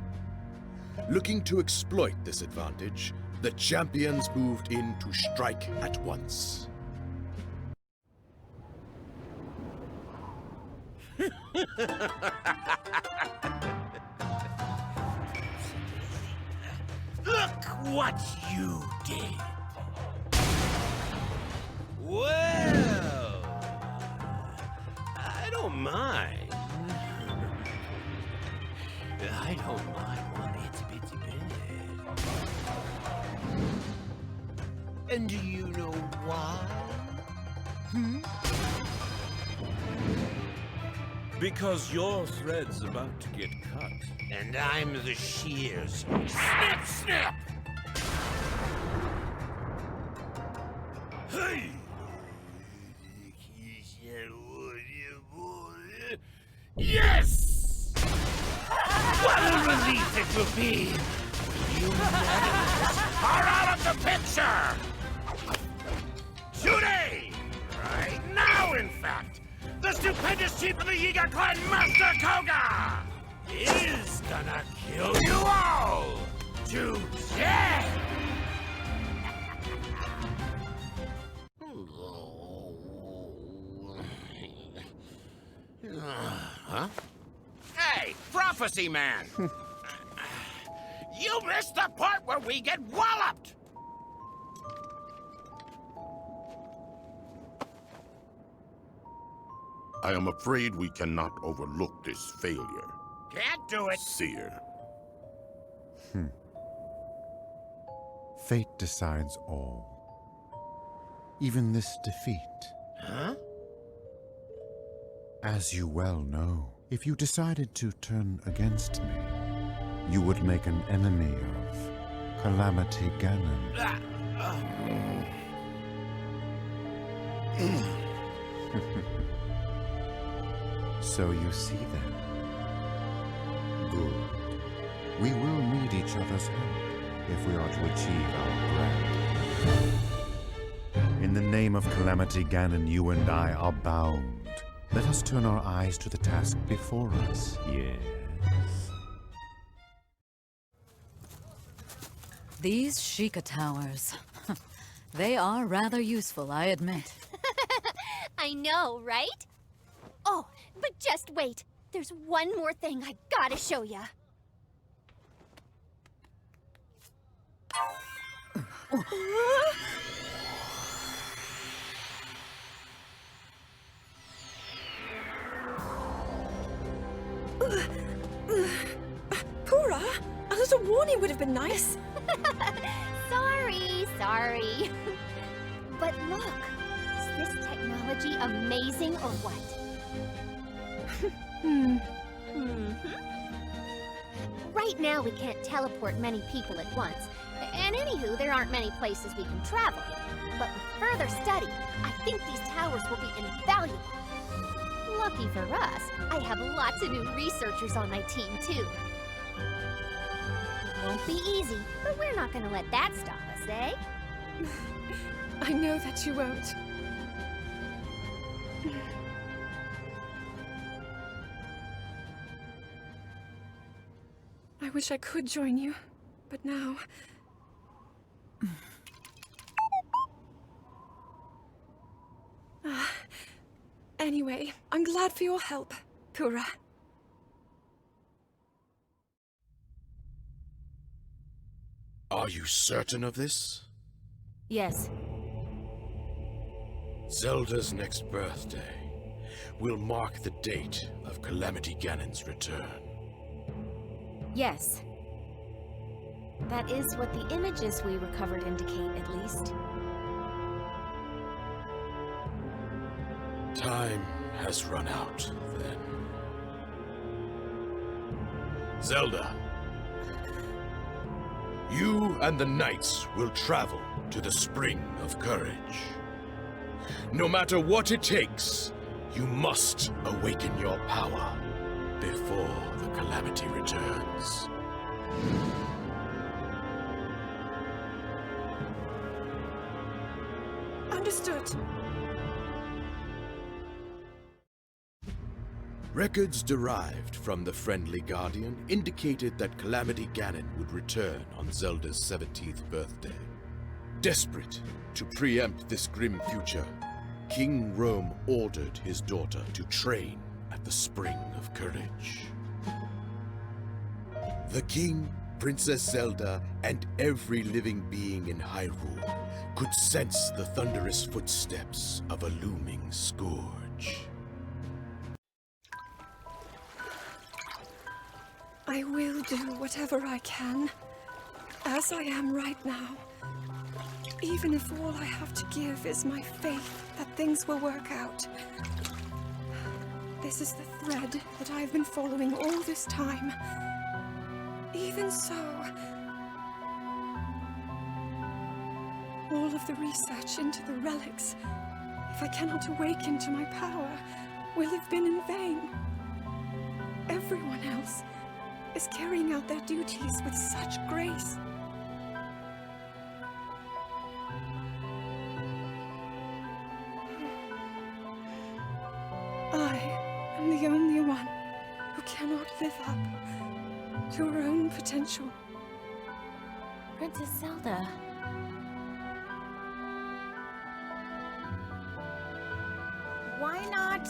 Looking to exploit this advantage, the champions moved in to strike at once. Look what you did! Well, I don't mind. I don't mind one itsy-bitsy bit. And do you know why? Because your thread's about to get cut. And I'm the shears. Snip, snip! Hey! Yes! What a relief it will be! You madness are out of the picture! Today! Right now, in fact! The stupendous chief of the Yiga clan, Master Koga! Is gonna kill you all! To death! Huh? Hey, Prophecy Man! You missed the part where we get walloped! I am afraid we cannot overlook this failure. Can't do it! Seer. Fate decides all. Even this defeat. Huh? As you well know, if you decided to turn against me, you would make an enemy of Calamity Ganon. So you see then. Good. We will need each other's help if we are to achieve our grand. In the name of Calamity Ganon, you and I are bound. Let us turn our eyes to the task before us. Yes. These Sheikah Towers. They are rather useful, I admit. I know, right? Oh, but just wait. There's one more thing I gotta show ya. Purah, a little warning would have been nice. Sorry. But look, is this technology amazing or what? Right now we can't teleport many people at once. And anywho, there aren't many places we can travel. But with further study, I think these towers will be invaluable. Lucky for us, I have lots of new researchers on my team, too. It won't be easy, but we're not gonna let that stop us, eh? I know that you won't. I wish I could join you, but now... Anyway, I'm glad for your help, Purah. Are you certain of this? Yes. Zelda's next birthday will mark the date of Calamity Ganon's return. Yes. That is what the images we recovered indicate, at least. Time has run out, then. Zelda, you and the knights will travel to the Spring of Courage. No matter what it takes, you must awaken your power before the Calamity returns. Understood. Records derived from the Friendly Guardian indicated that Calamity Ganon would return on Zelda's 17th birthday. Desperate to preempt this grim future, King Rome ordered his daughter to train at the Spring of Courage. The king, Princess Zelda, and every living being in Hyrule could sense the thunderous footsteps of a looming scourge. I will do whatever I can, as I am right now. Even if all I have to give is my faith that things will work out. This is the thread that I've been following all this time. Even so, all of the research into the relics, if I cannot awaken to my power, will have been in vain. Everyone else is carrying out their duties with such grace. I am the only one who cannot live up to her own potential. Princess Zelda. Why not?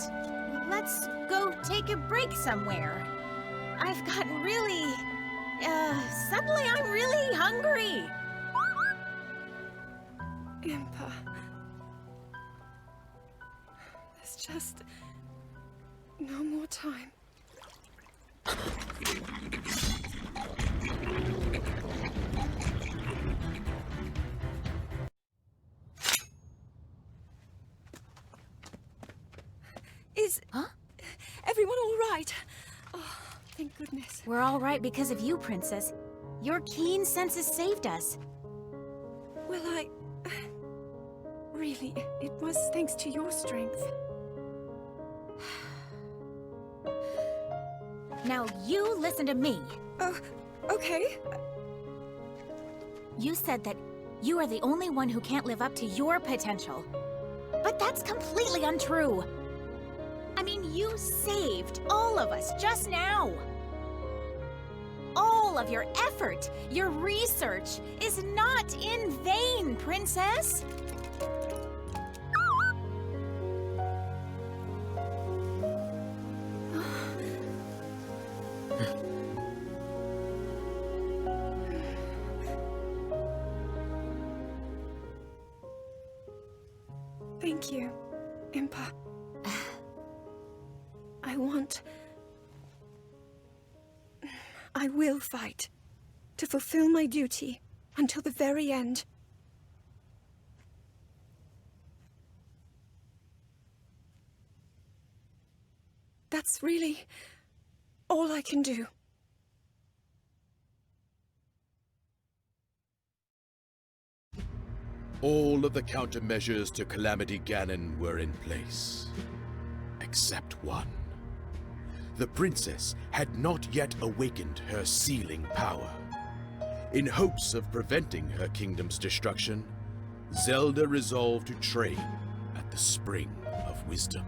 Let's go take a break somewhere. I've gotten really... suddenly I'm really hungry. Impa. There's just no more time. Is... Huh? Everyone all right? Oh, thank goodness. We're all right because of you, Princess. Your keen senses saved us. Well, really, it was thanks to your strength. Now you listen to me. Okay. You said that you are the only one who can't live up to your potential. But that's completely untrue. I mean, you saved all of us just now. All of your effort, your research, is not in vain, Princess. Thank you, Impa. I will fight to fulfill my duty until the very end. That's really all I can do. All of the countermeasures to Calamity Ganon were in place, except one. The princess had not yet awakened her sealing power. In hopes of preventing her kingdom's destruction, Zelda resolved to train at the Spring of Wisdom.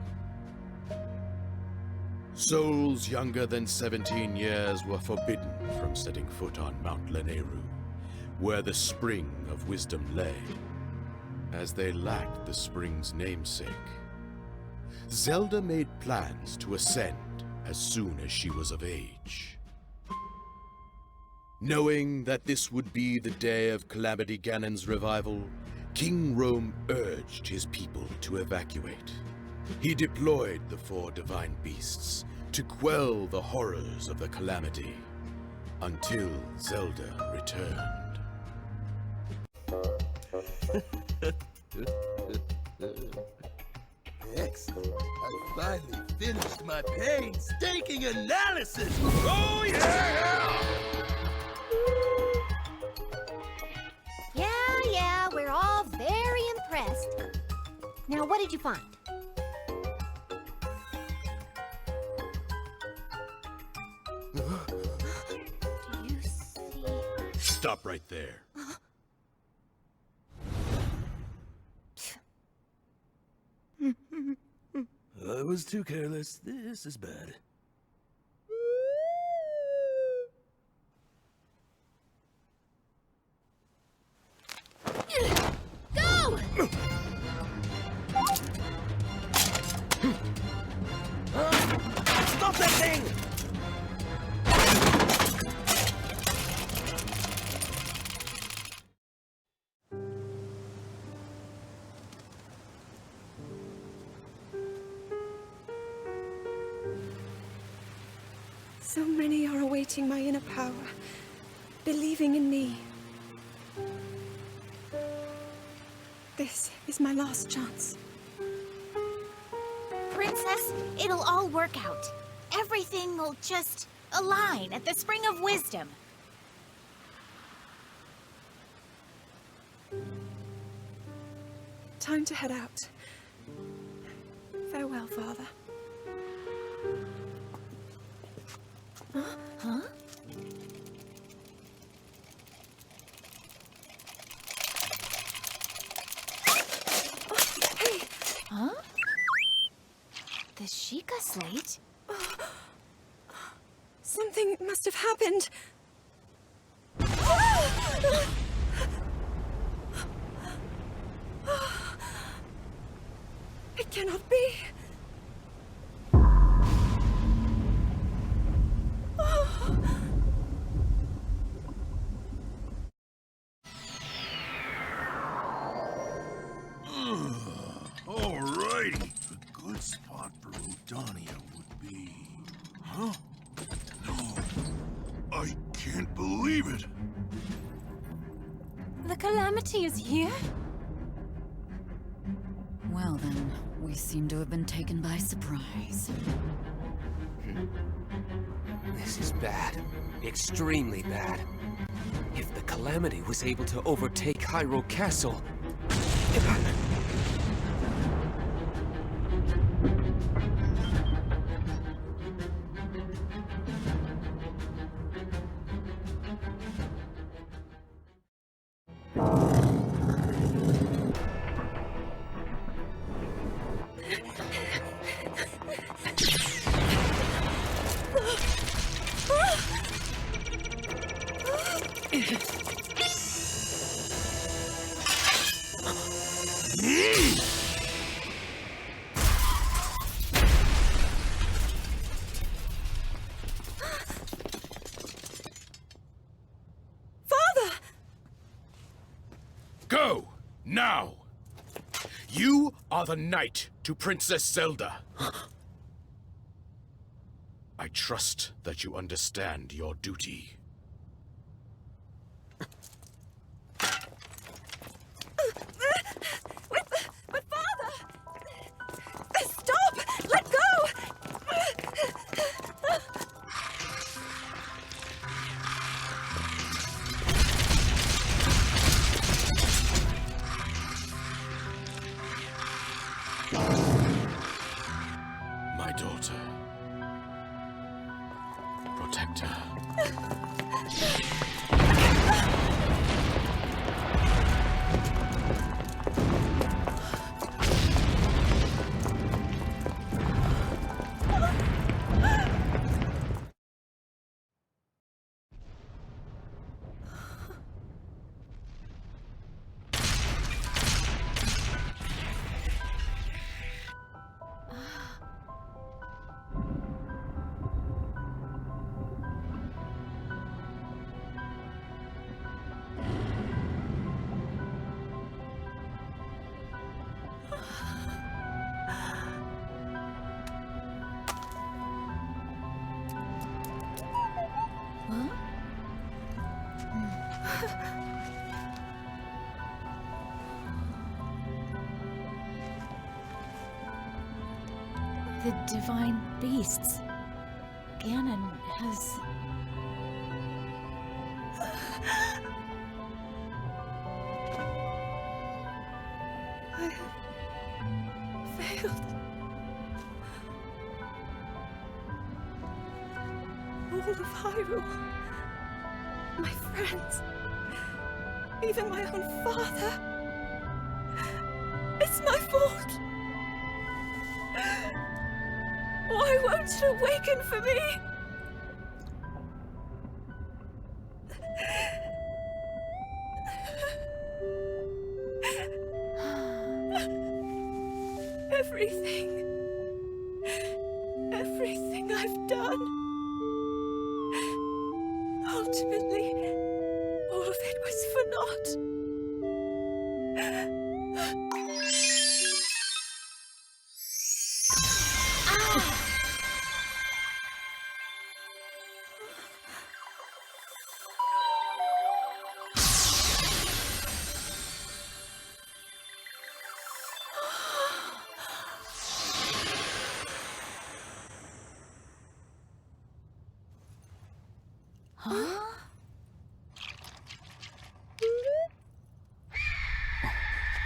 Souls younger than 17 years were forbidden from setting foot on Mount Lanayru, where the Spring of Wisdom lay, as they lacked the spring's namesake. Zelda made plans to ascend as soon as she was of age. Knowing that this would be the day of Calamity Ganon's revival, King Rome urged his people to evacuate. He deployed the 4 divine beasts to quell the horrors of the Calamity until Zelda returned. Excellent. I finally finished my painstaking analysis. Oh, yeah! Yeah, we're all very impressed. Now, what did you find? Do you see? Stop right there. I was too careless. This is bad. Go! Stop that thing! So many are awaiting my inner power, believing in me. This is my last chance. Princess, it'll all work out. Everything will just align at the Spring of Wisdom. Time to head out. Farewell, Father. Huh? Hey! Huh? The Sheikah slate? Something must have happened. It cannot be. Alrighty. A good spot for Rudania would be... Huh? No. I can't believe it. The Calamity is here? Well then, we seem to have been taken by surprise. This is bad. Extremely bad. If the Calamity was able to overtake Hyrule Castle... Go! Now! You are the knight to Princess Zelda. I trust that you understand your duty. But Father! Stop! Let go! My daughter. Protect her. the divine beasts. Ganon has... I have failed. All of Hyrule, my friends, even my own father. It's my fault. Why won't it awaken for me? Everything I've done. Ultimately, all of it was for naught.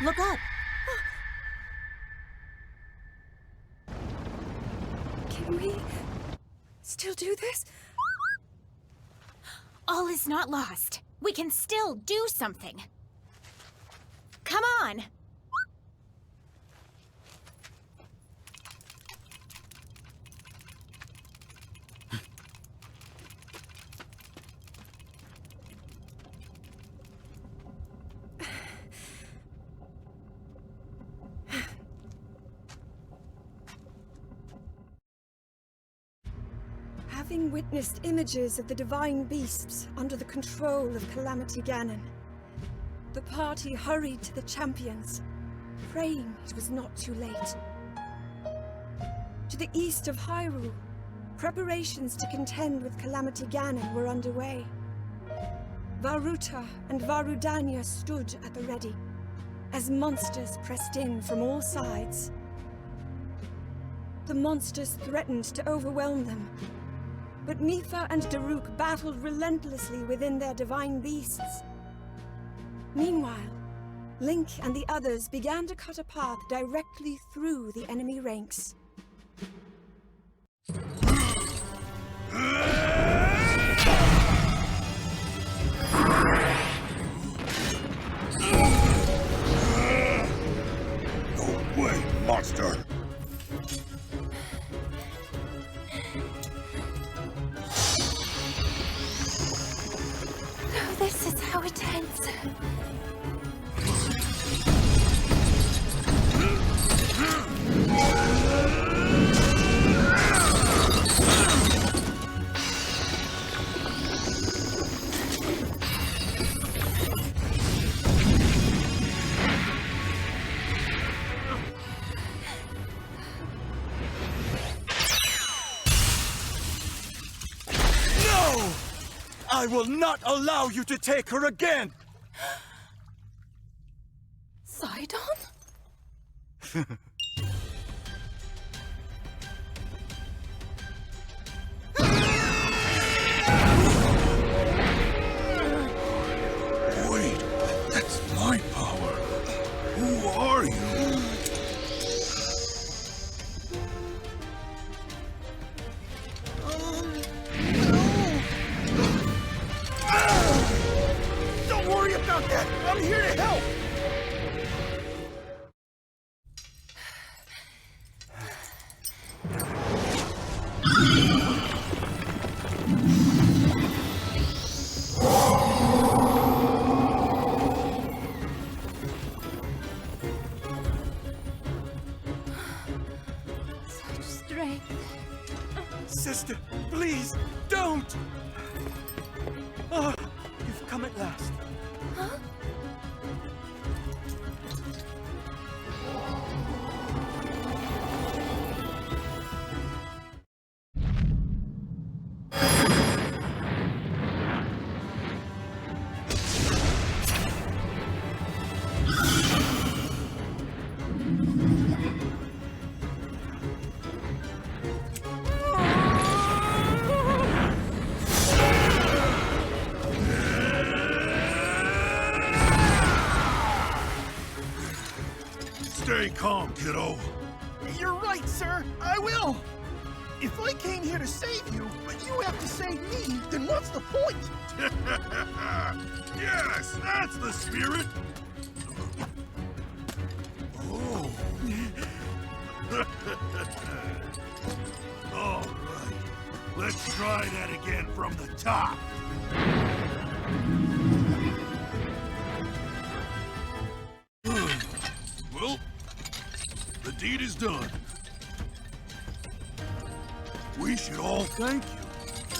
Look up! Can we still do this? All is not lost. We can still do something. Come on! Having witnessed images of the divine beasts under the control of Calamity Ganon, the party hurried to the champions, praying it was not too late. To the east of Hyrule, preparations to contend with Calamity Ganon were underway. Varuta and Varudania stood at the ready, as monsters pressed in from all sides. The monsters threatened to overwhelm them, but Mipha and Daruk battled relentlessly within their divine beasts. Meanwhile, Link and the others began to cut a path directly through the enemy ranks. No way, monster! This is how it ends. No! I will not allow you to take her again! Sidon? Wait, that's my power. Who are you? Don't worry about that! I'm here to help! Such strength. Sister, please, don't! Oh, you've come at last. Huh? calm, kiddo. You're right, sir. I will. If I came here to save you, but you have to save me, then what's the point? Yes, that's the spirit. Oh. All right. Let's try that again from the top. Well, the deed is done. We should all thank you.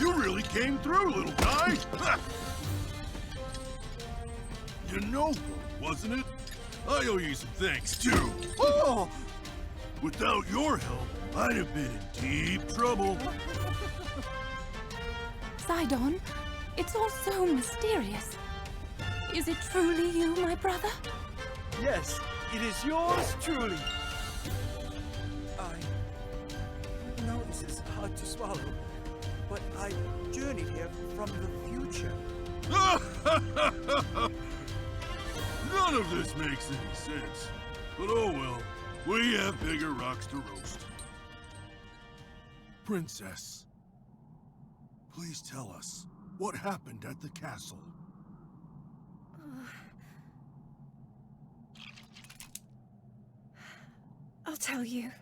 You really came through, little guy. You know, wasn't it? I owe you some thanks, too. Oh! Without your help, I'd have been in deep trouble. Sidon, it's all so mysterious. Is it truly you, my brother? Yes, it is yours truly. I know this is hard to swallow, but I journeyed here from the future. None of this makes any sense. But oh well, we have bigger rocks to roast. Princess, please tell us what happened at the castle. I'll tell you.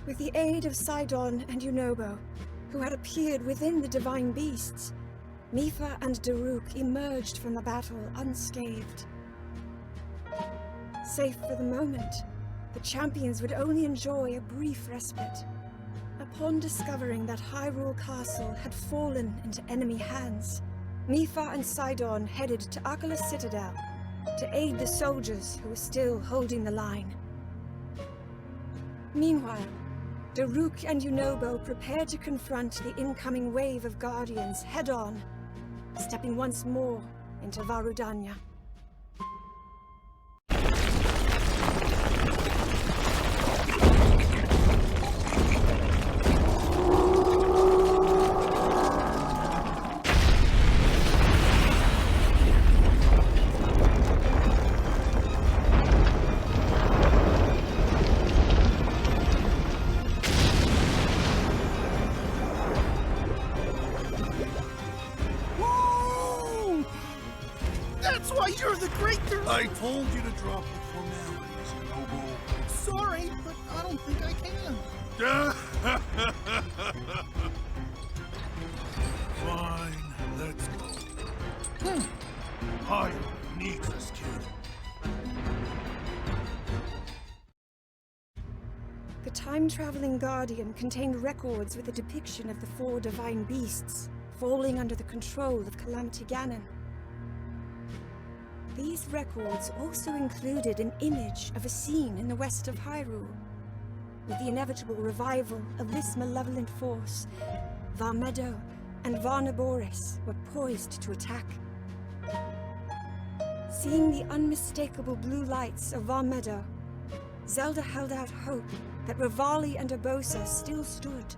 With the aid of Sidon and Yunobo, who had appeared within the divine beasts, Mipha and Daruk emerged from the battle unscathed. Safe for the moment, the champions would only enjoy a brief respite. Upon discovering that Hyrule Castle had fallen into enemy hands, Mipha and Sidon headed to Akala's Citadel to aid the soldiers who were still holding the line. Meanwhile, Daruk and Yunobo prepared to confront the incoming wave of Guardians head-on, stepping once more into Varudanya. That's why you're the great I told you to drop the formalities, Noble. Sorry, but I don't think I can. Fine, let's go. Hyrule needs us, kid. The time-traveling Guardian contained records with a depiction of the 4 divine beasts falling under the control of Calamity Ganon. These records also included an image of a scene in the west of Hyrule. With the inevitable revival of this malevolent force, Varmedo and Varnaboris were poised to attack. Seeing the unmistakable blue lights of Varmedo, Zelda held out hope that Revali and Urbosa still stood.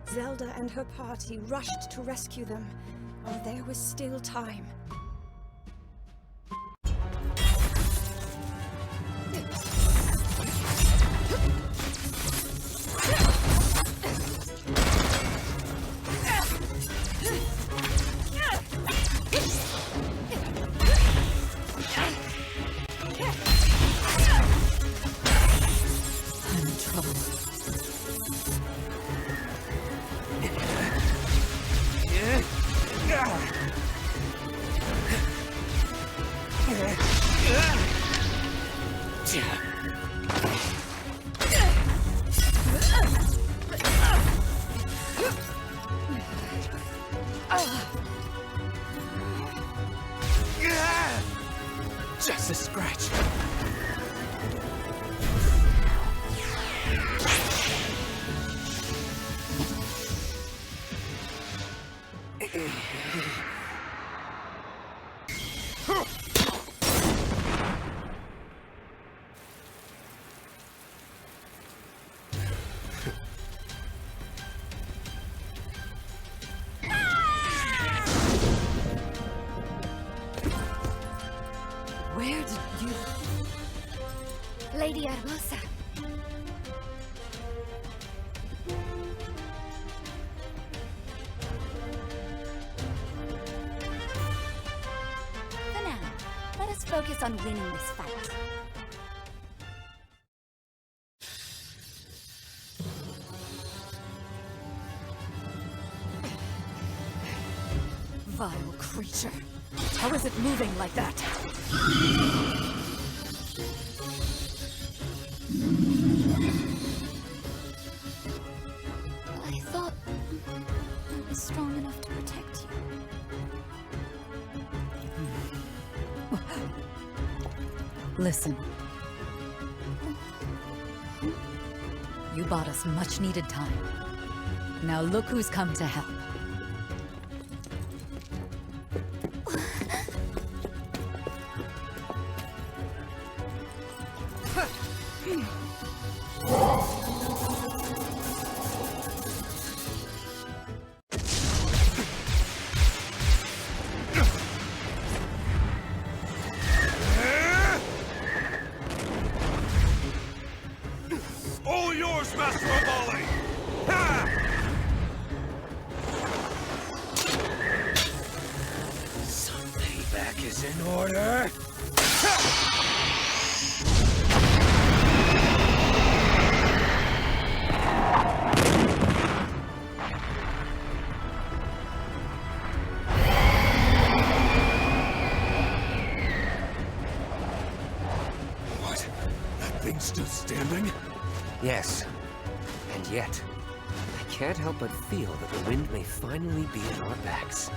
Zelda and her party rushed to rescue them while there was still time. Just a scratch. Lady Arbosa. For now, let us focus on winning this fight. Vile creature. How is it moving like that? I thought I was strong enough to protect you. Listen. You bought us much-needed time. Now look who's come to help. All yours, Master of Volley! Ha! Some payback is in order. What? That thing's still standing? Yes. And yet, I can't help but feel that the wind may finally be at our backs.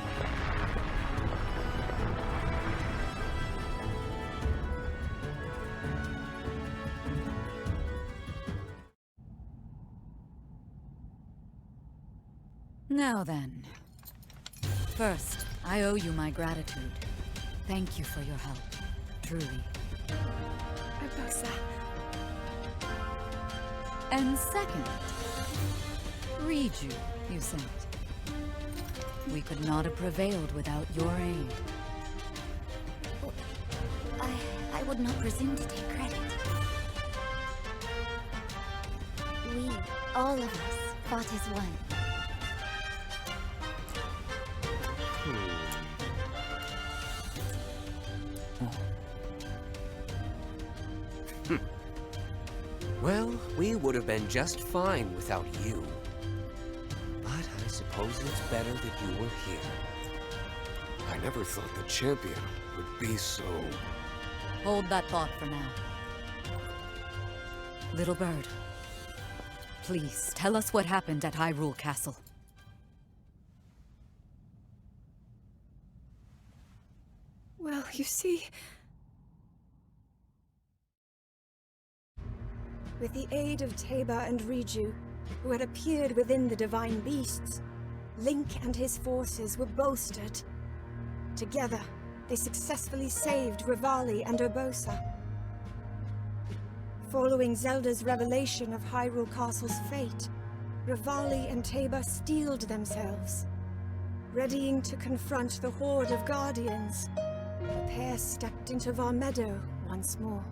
Now then. First, I owe you my gratitude. Thank you for your help. Truly. Arbosa. And second, Riju, you sent. We could not have prevailed without your aid. I would not presume to take credit. We, all of us, fought as one. Well, we would have been just fine without you. But I suppose it's better that you were here. I never thought the champion would be so... Hold that thought for now. Little bird, please tell us what happened at Hyrule Castle. Well, you see... With the aid of Teba and Riju, who had appeared within the Divine Beasts, Link and his forces were bolstered. Together, they successfully saved Rivali and Urbosa. Following Zelda's revelation of Hyrule Castle's fate, Rivali and Teba steeled themselves. Readying to confront the horde of Guardians, the pair stepped into Varmeadow once more.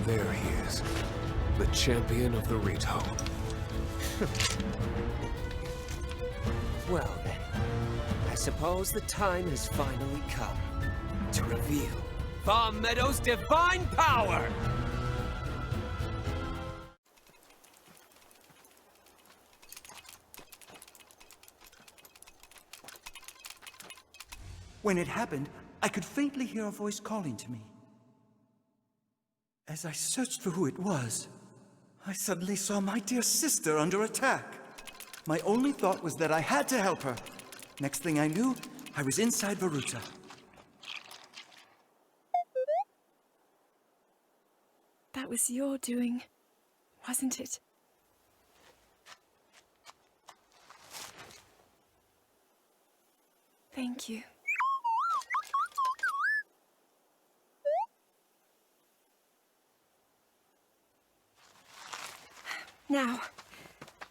There he is. The champion of the Rito. Well then, I suppose the time has finally come to reveal Varmeadow's divine power! When it happened, I could faintly hear a voice calling to me. As I searched for who it was, I suddenly saw my dear sister under attack. My only thought was that I had to help her. Next thing I knew, I was inside Varuta. That was your doing, wasn't it? Thank you. Now,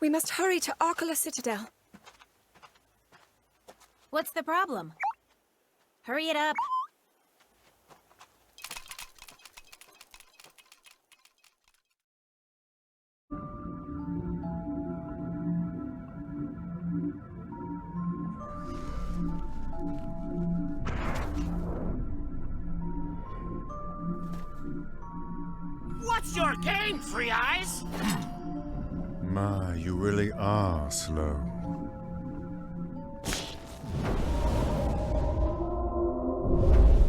we must hurry to Arkala Citadel. What's the problem? Hurry it up. What's your game, Three Eyes? My, you really are slow.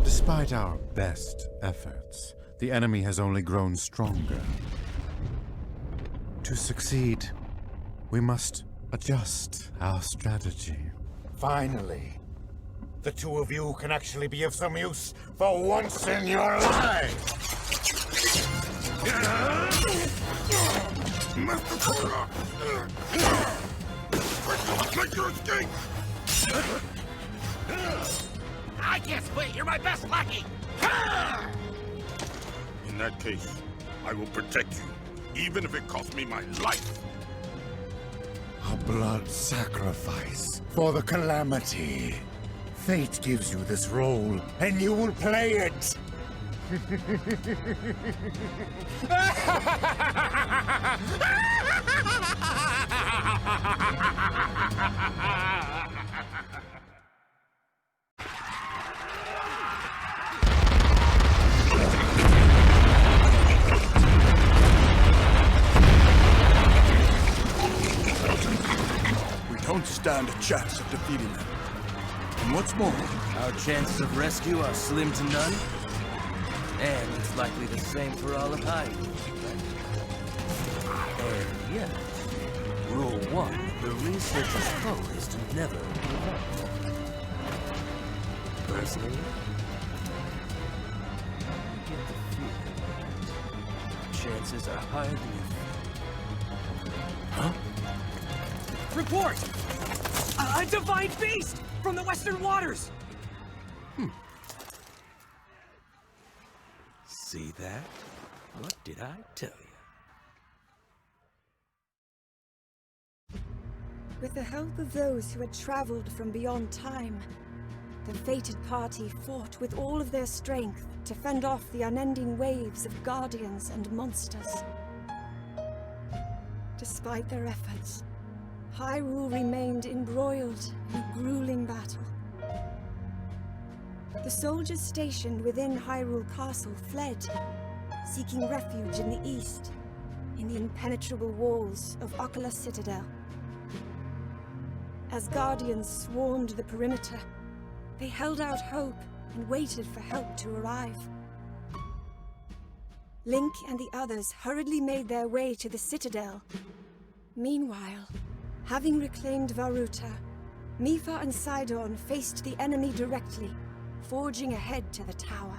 Despite our best efforts, the enemy has only grown stronger. To succeed, we must adjust our strategy. Finally, the two of you can actually be of some use for once in your lives! Make your escape! I can't split. You're my best lackey. In that case, I will protect you, even if it costs me my life. A blood sacrifice for the Calamity. Fate gives you this role, and you will play it! We don't stand a chance of defeating them. And what's more, our chances of rescue are slim to none. And it's likely the same for all of Hyrule. And yet, Rule 1, the researcher's goal is to never give up. Personally, I get the feeling that chances are higher than you think. Huh? Report! A divine beast from the Western Waters! See that? What did I tell you? With the help of those who had traveled from beyond time, the fated party fought with all of their strength to fend off the unending waves of guardians and monsters. Despite their efforts, Hyrule remained embroiled in a grueling battle. The soldiers stationed within Hyrule Castle fled, seeking refuge in the east, in the impenetrable walls of Arkala Citadel. As guardians swarmed the perimeter, they held out hope and waited for help to arrive. Link and the others hurriedly made their way to the Citadel. Meanwhile, having reclaimed Varuta, Mipha and Sidon faced the enemy directly, forging ahead to the tower.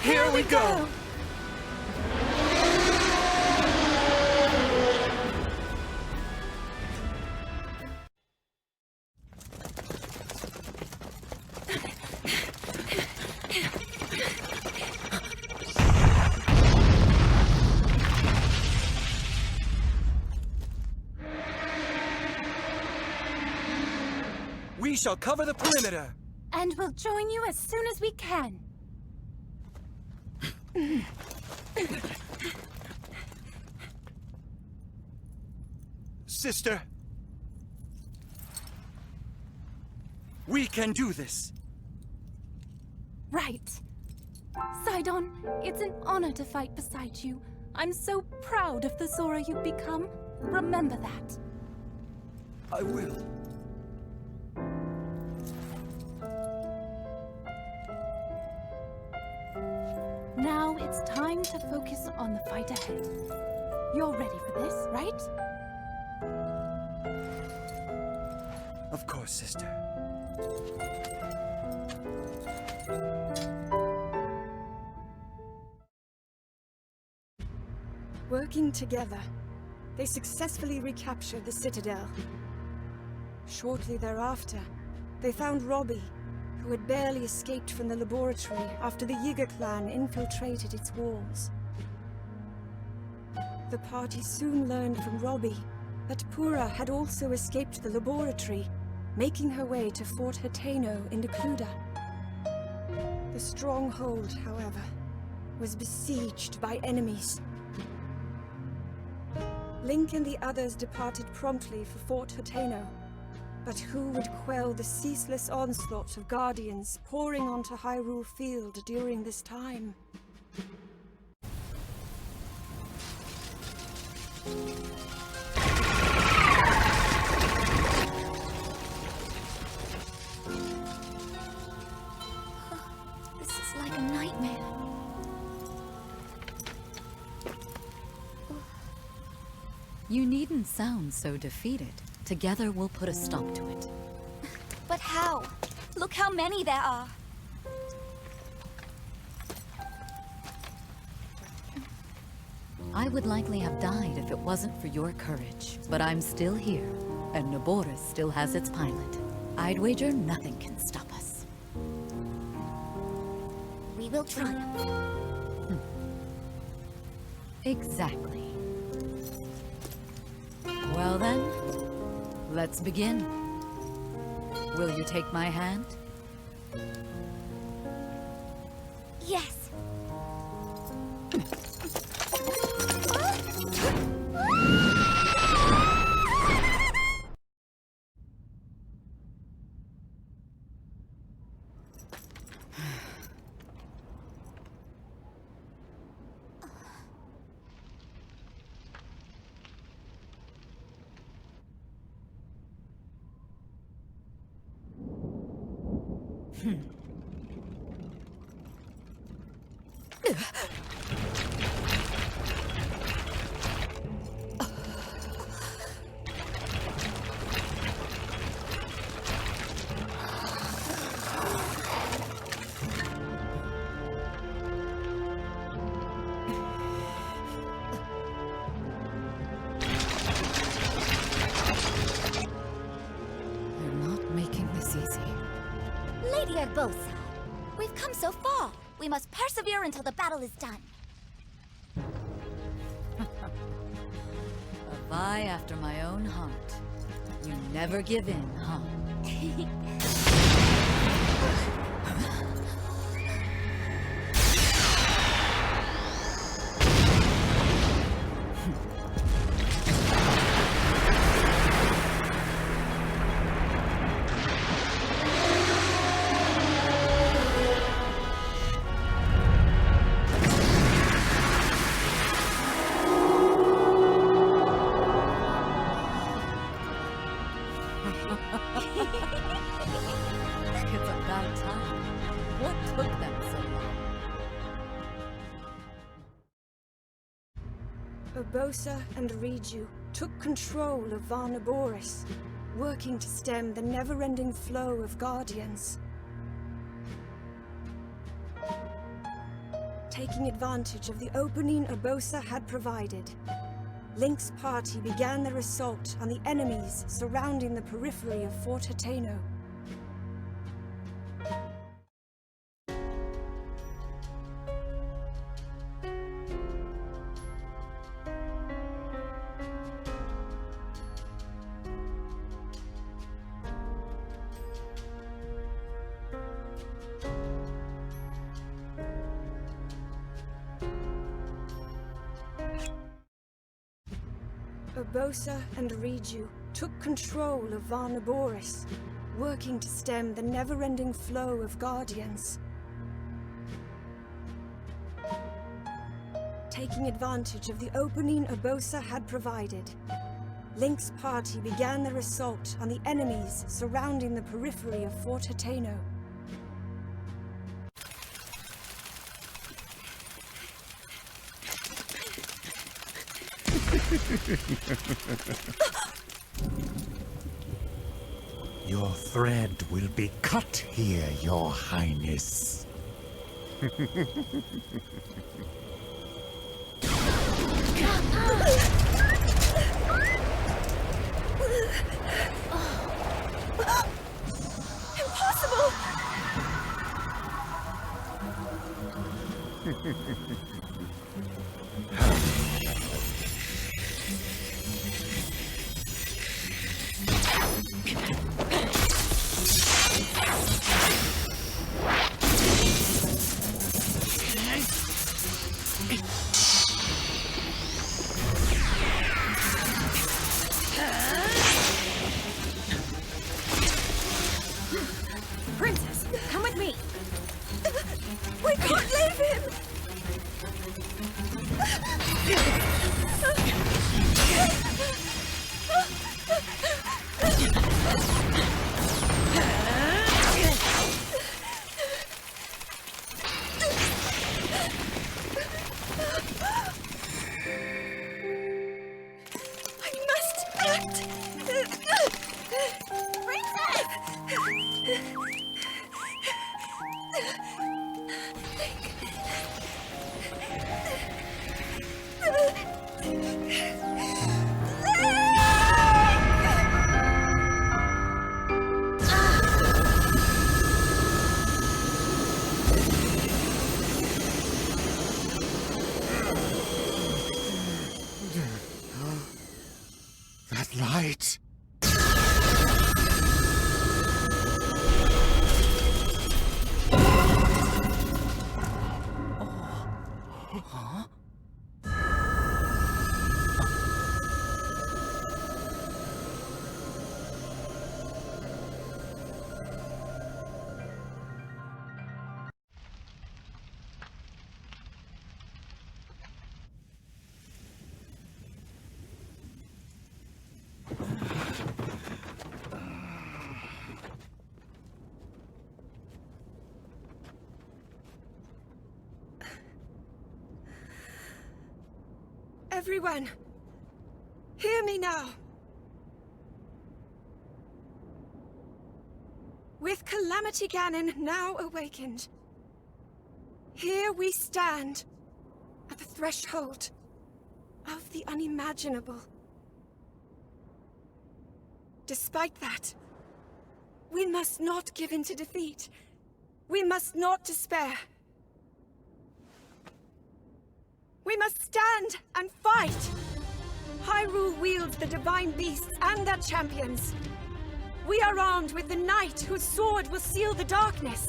Here we go! We shall cover the perimeter! And we'll join you as soon as we can. Sister! We can do this! Right. Sidon, it's an honor to fight beside you. I'm so proud of the Zora you've become. Remember that. I will. It's time to focus on the fight ahead. You're ready for this, right? Of course, sister. Working together, they successfully recaptured the Citadel. Shortly thereafter, they found Robbie, who had barely escaped from the laboratory after the Yiga clan infiltrated its walls. The party soon learned from Robbie that Pura had also escaped the laboratory, making her way to Fort Hateno in Decluda. The stronghold, however, was besieged by enemies. Link and the others departed promptly for Fort Hateno, but who would quell the ceaseless onslaught of Guardians pouring onto Hyrule Field during this time? This is like a nightmare. You needn't sound so defeated. Together we'll put a stop to it. But how? Look how many there are. I would likely have died if it wasn't for your courage. But I'm still here, and Naboris still has its pilot. I'd wager nothing can stop us. We will triumph. Exactly. Well then, let's begin. Will you take my hand? Yes. Lady Urbosa, we've come so far. We must persevere until the battle is done. A Vi after my own heart. You never give in, huh? It's about time. What took them so long? Urbosa and Riju took control of Varnaboris, working to stem the never-ending flow of Guardians. Taking advantage of the opening Urbosa had provided, Link's party began their assault on the enemies surrounding the periphery of Fort Hateno. Urbosa and Riju took control of Varnaboris, working to stem the never-ending flow of Guardians. Taking advantage of the opening Urbosa had provided, Link's party began their assault on the enemies surrounding the periphery of Fort Hateno. Your thread will be cut here, Your Highness. Impossible! Princess, come with me. We can't leave him! I must act! That light! Huh? Everyone, hear me now. With Calamity Ganon now awakened, here we stand at the threshold of the unimaginable. Despite that, we must not give in to defeat. We must not despair. We must stand and fight! Hyrule wields the divine beasts and their champions. We are armed with the knight whose sword will seal the darkness.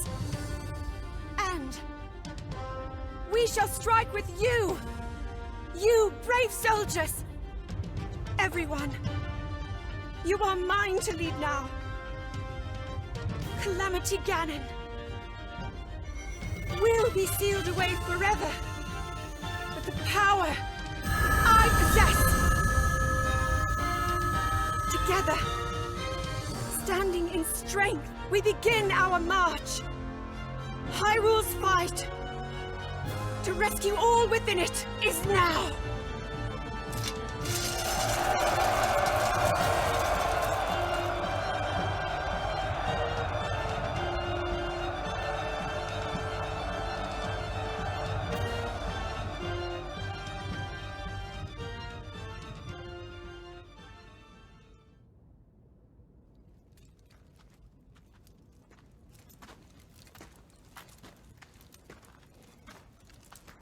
And we shall strike with you! You brave soldiers! Everyone, you are mine to lead now. Calamity Ganon will be sealed away forever. The power I possess! Together, standing in strength, we begin our march. Hyrule's fight to rescue all within it is now!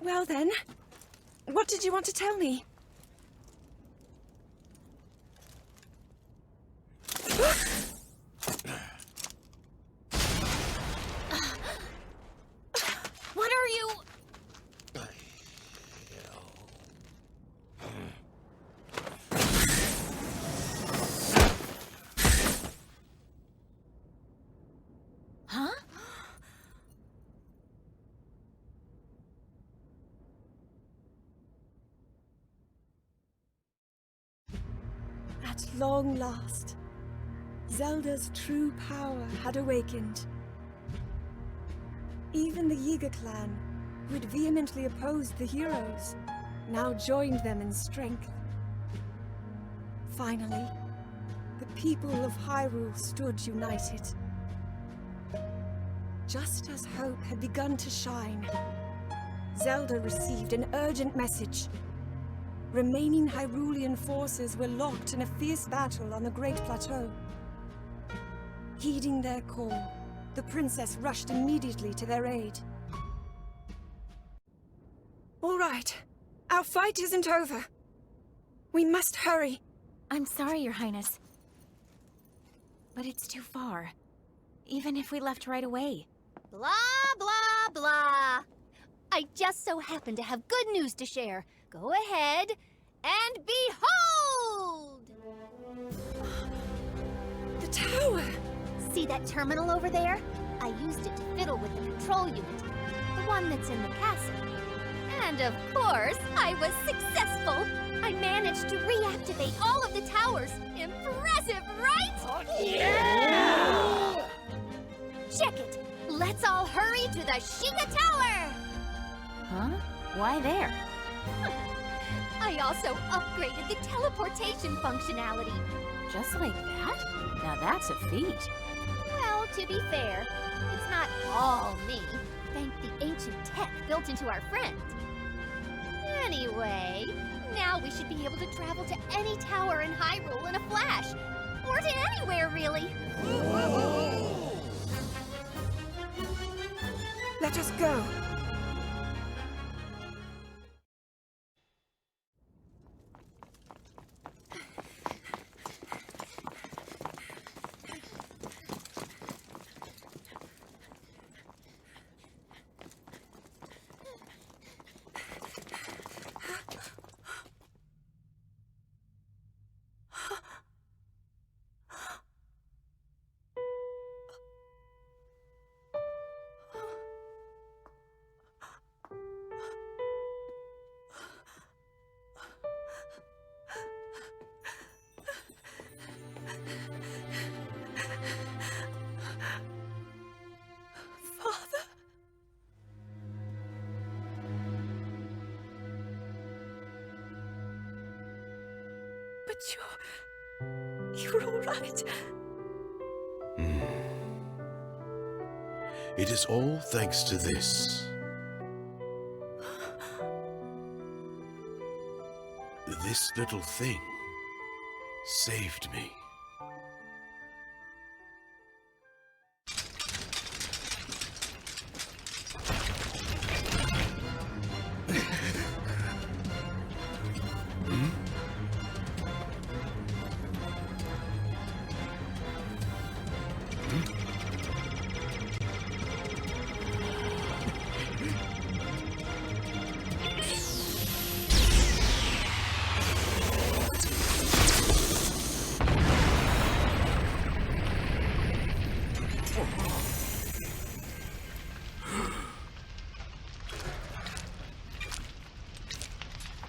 Well then, what did you want to tell me? What are you... Huh? At long last, Zelda's true power had awakened. Even the Yiga clan, who had vehemently opposed the heroes, now joined them in strength. Finally, the people of Hyrule stood united. Just as hope had begun to shine, Zelda received an urgent message. Remaining Hyrulean forces were locked in a fierce battle on the Great Plateau. Heeding their call, the princess rushed immediately to their aid. All right, our fight isn't over. We must hurry. I'm sorry, Your Highness. But it's too far. Even if we left right away. Blah, blah, blah. I just so happen to have good news to share. Go ahead and behold! The tower! See that terminal over there? I used it to fiddle with the control unit, the one that's in the castle. And of course, I was successful. I managed to reactivate all of the towers. Impressive, right? Oh, yeah! Check it. Let's all hurry to the Sheikah Tower! Huh? Why there? I also upgraded the teleportation functionality. Just like that? Now that's a feat. Well, to be fair, it's not all me. Thank the ancient tech built into our friend. Anyway, now we should be able to travel to any tower in Hyrule in a flash. Or to anywhere, really. Let us go. But you're all right. It is all thanks to this. This little thing saved me.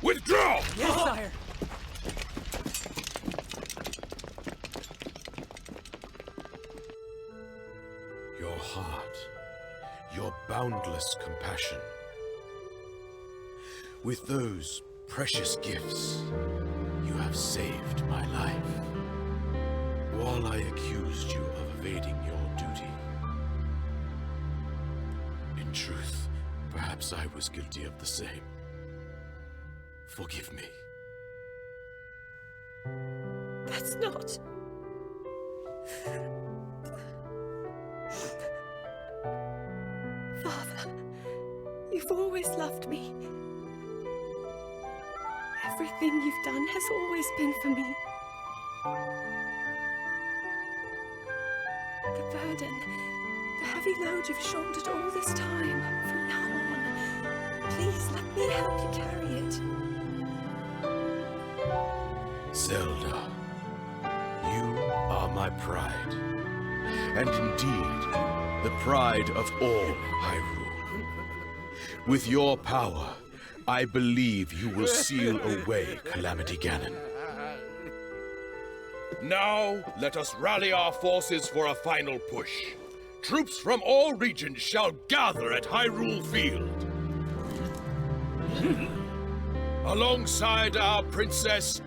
Withdraw! Yes, sire. Your heart, your boundless compassion. With those precious gifts, you have saved my life. While I accused you of evading your duty. In truth, perhaps I was guilty of the same. Forgive me. That's not... Father, you've always loved me. Everything you've done has always been for me. The burden, the heavy load you've shouldered all this time, from now on, please let me help you carry it. Zelda, you are my pride, and indeed, the pride of all Hyrule. With your power, I believe you will seal away Calamity Ganon. Now, let us rally our forces for a final push. Troops from all regions shall gather at Hyrule Field. Alongside our princess,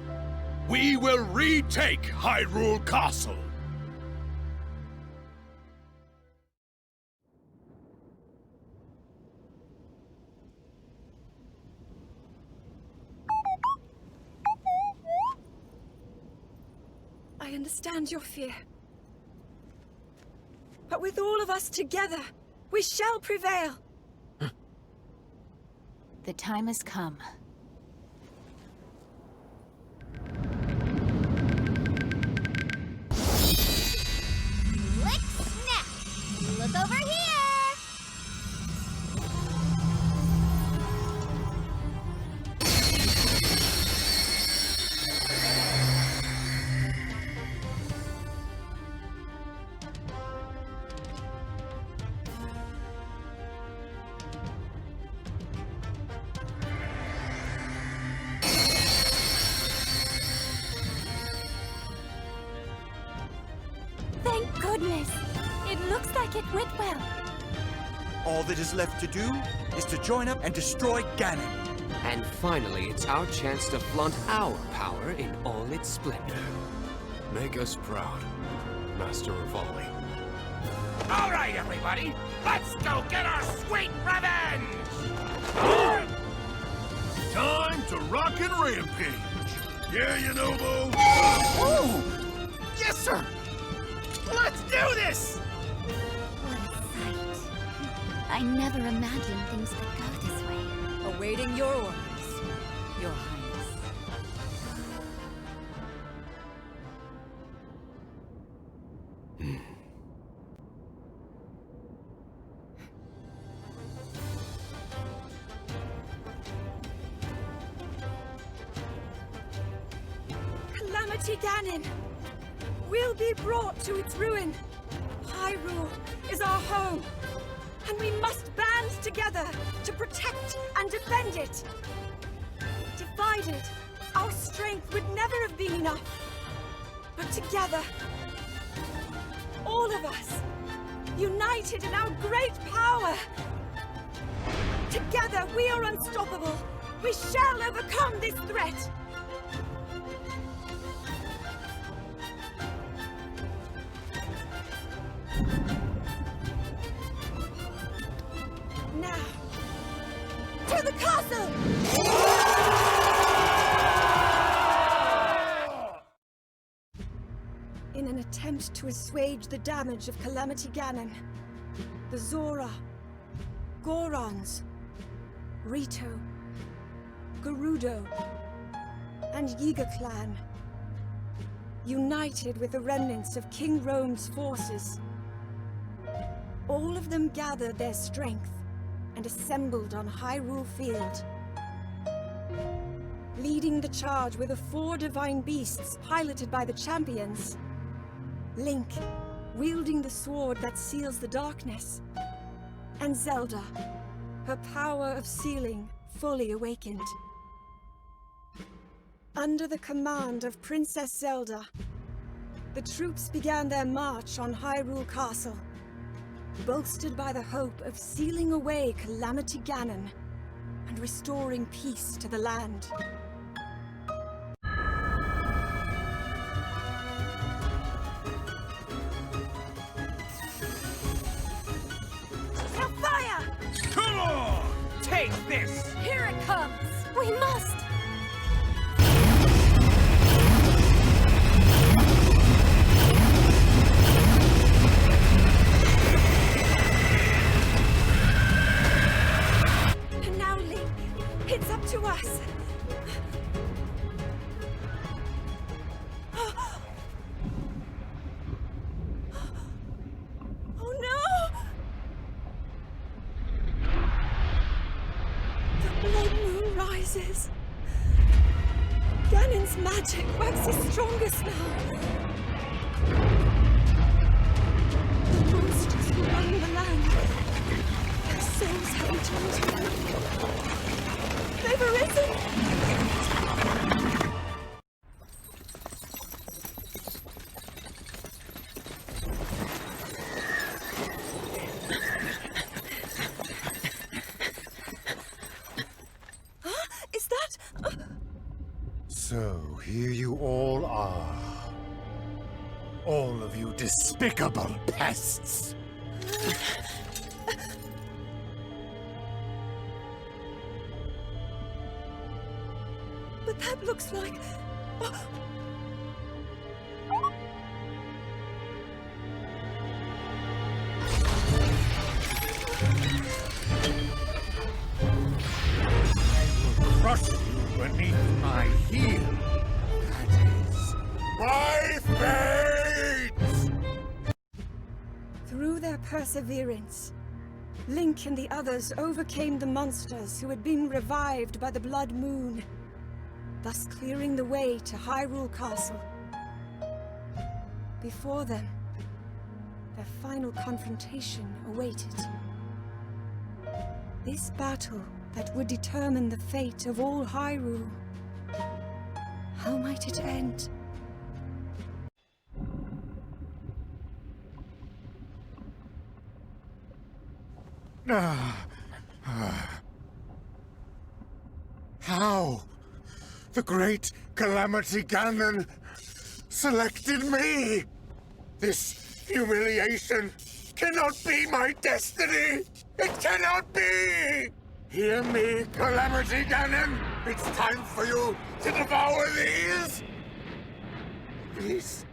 we will retake Hyrule Castle! I understand your fear. But with all of us together, we shall prevail. The time has come. Lick snap! Look over here! Thank goodness! It looks like it went well. All that is left to do is to join up and destroy Ganon. And finally, it's our chance to flaunt our power in all its splendor. Make us proud, Master Rivali. All right, everybody, let's go get our sweet revenge! Time to rock and rampage! Yeah, you know, Bo? Ooh! Yes, sir! Let's do this! What a sight. I never imagined things could go this way. Awaiting your orders, Your Highness. Calamity Ganon will be brought to its ruin. Hyrule is our home, and we must band together to protect and defend it. Divided, our strength would never have been enough. But together, all of us, united in our great power, together we are unstoppable. We shall overcome this threat. Now, to the castle! In an attempt to assuage the damage of Calamity Ganon, the Zora, Gorons, Rito, Gerudo, and Yiga clan united with the remnants of King Rome's forces. All of them gathered their strength and assembled on Hyrule Field. Leading the charge were the 4 divine beasts piloted by the champions. Link, wielding the sword that seals the darkness. And Zelda, her power of sealing fully awakened. Under the command of Princess Zelda, the troops began their march on Hyrule Castle, bolstered by the hope of sealing away Calamity Ganon and restoring peace to the land. Now fire! Come on! Take this! Here it comes! We must! And now, Link, it's up to us. Oh no! The blood moon rises. Ganon's magic waxes strongest now. The monsters who run the land, their souls have returned to them. They've arisen! Is that... So, here you all are. All of you despicable pests! But that looks like... Crush you beneath my heel. That is my fate! Through their perseverance, Link and the others overcame the monsters who had been revived by the Blood Moon, thus clearing the way to Hyrule Castle. Before them, their final confrontation awaited. This battle that would determine the fate of all Hyrule. How might it end? How? The great Calamity Ganon selected me! This humiliation cannot be my destiny! It cannot be! Hear me, Calamity Ganon! It's time for you to devour these! These...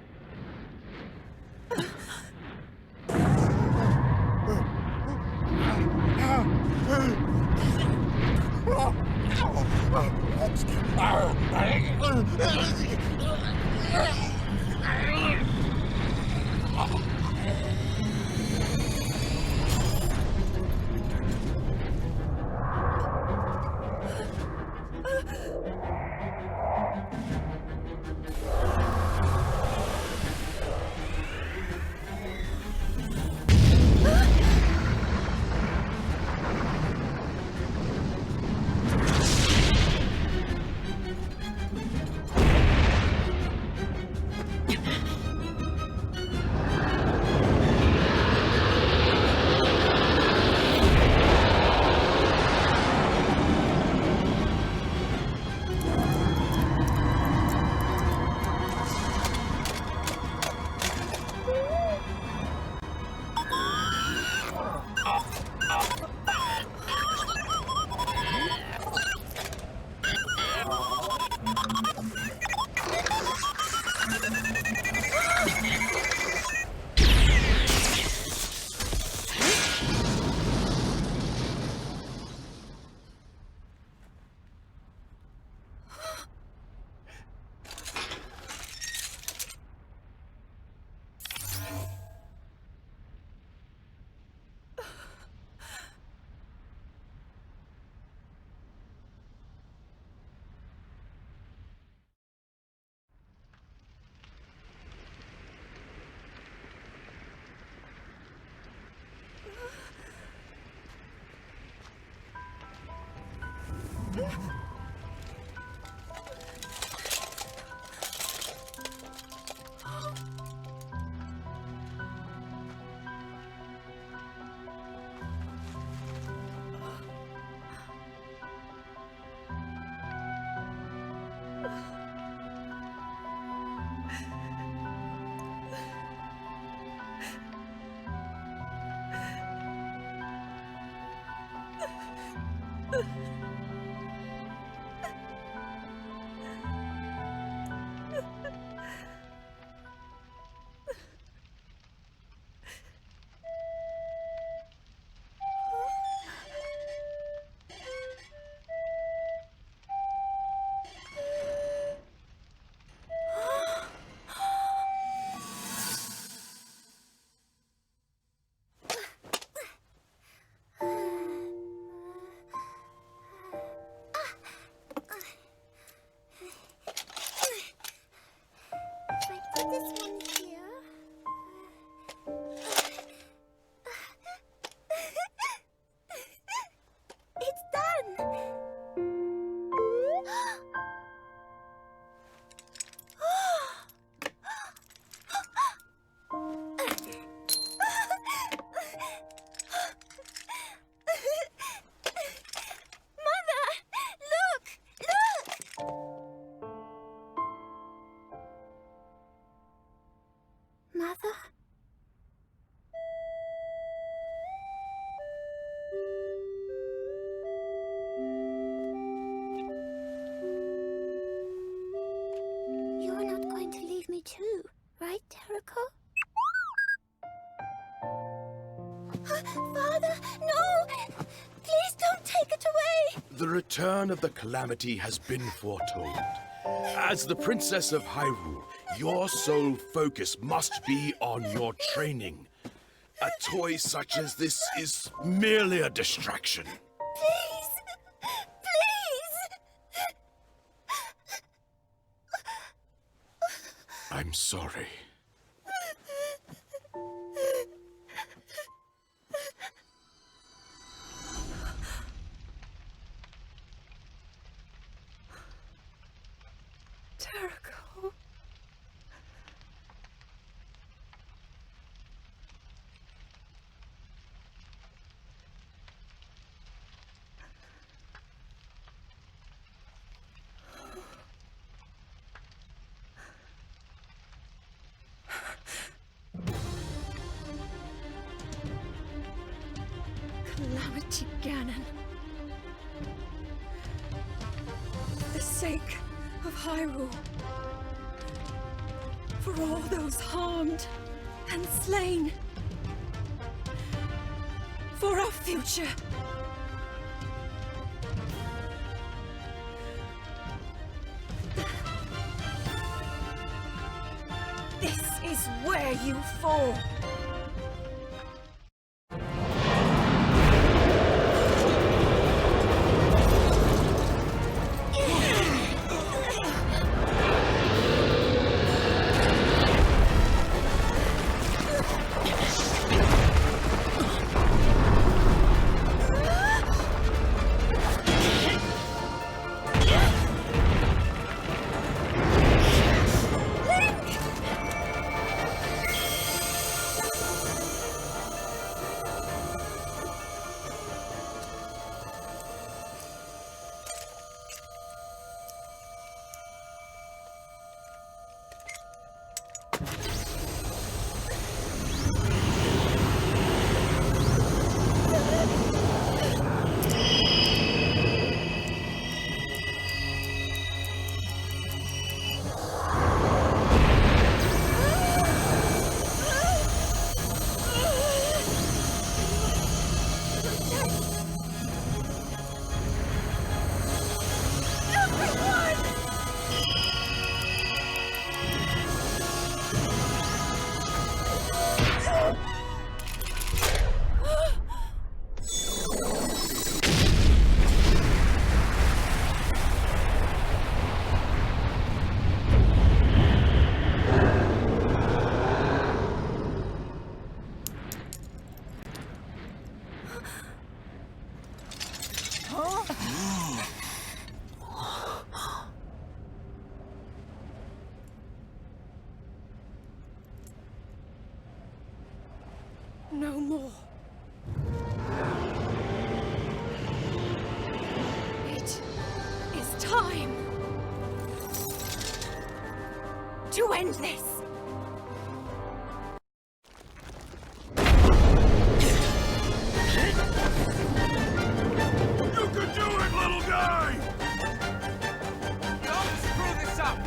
Father, no! Please don't take it away! The return of the Calamity has been foretold. As the Princess of Hyrule, your sole focus must be on your training. A toy such as this is merely a distraction. Please! Please! I'm sorry. Terrico. Calamity Ganon. For the sake of Hyrule. For all those harmed and slain. For our future. This is where you fall. No more. It is time to end this. You can do it, little guy! Don't screw this up!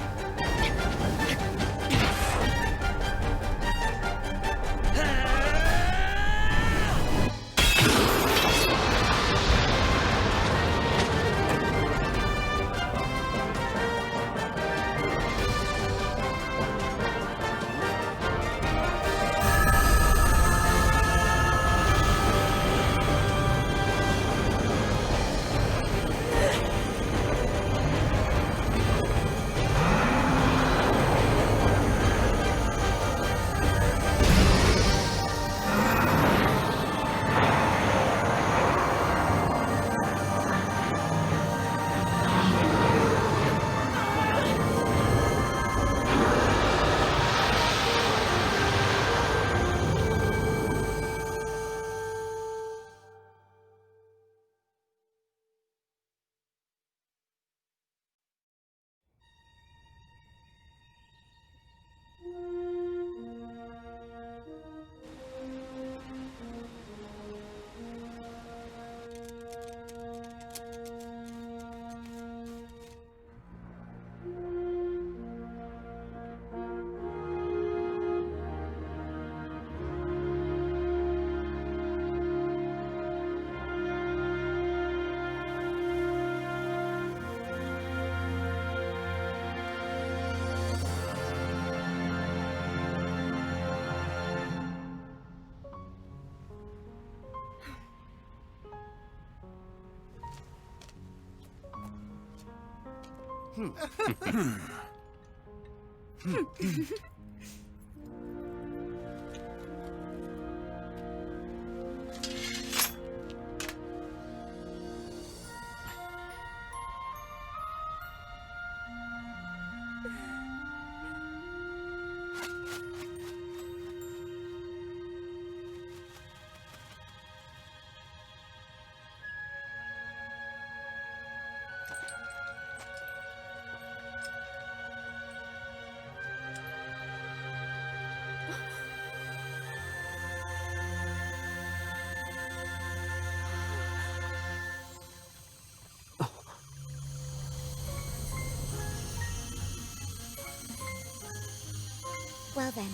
Well then,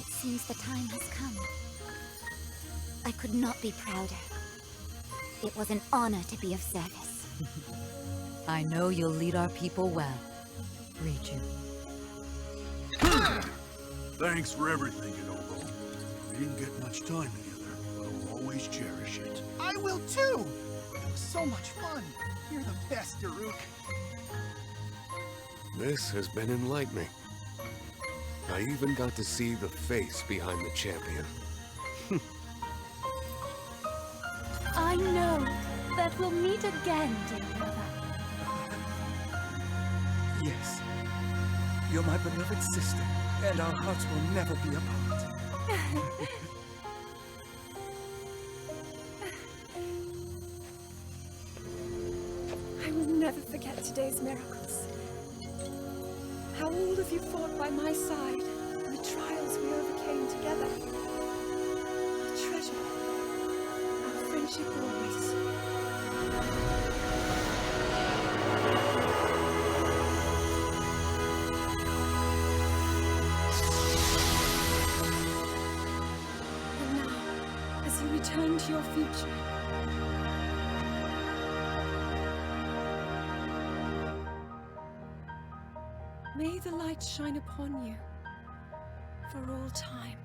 it seems the time has come. I could not be prouder. It was an honor to be of service. I know you'll lead our people well, Riju. Thanks for everything, Inogo. We didn't get much time together, but I'll always cherish it. I will too! It was so much fun. You're the best, Daruk. This has been enlightening. I even got to see the face behind the champion. I know that we'll meet again, dear brother. Yes. You're my beloved sister, and our hearts will never be apart. I will never forget today's miracles. How all of you fought by my side, and the trials we overcame together. I treasure our friendship always. And now, as you return to your future, may the light shine upon you for all time.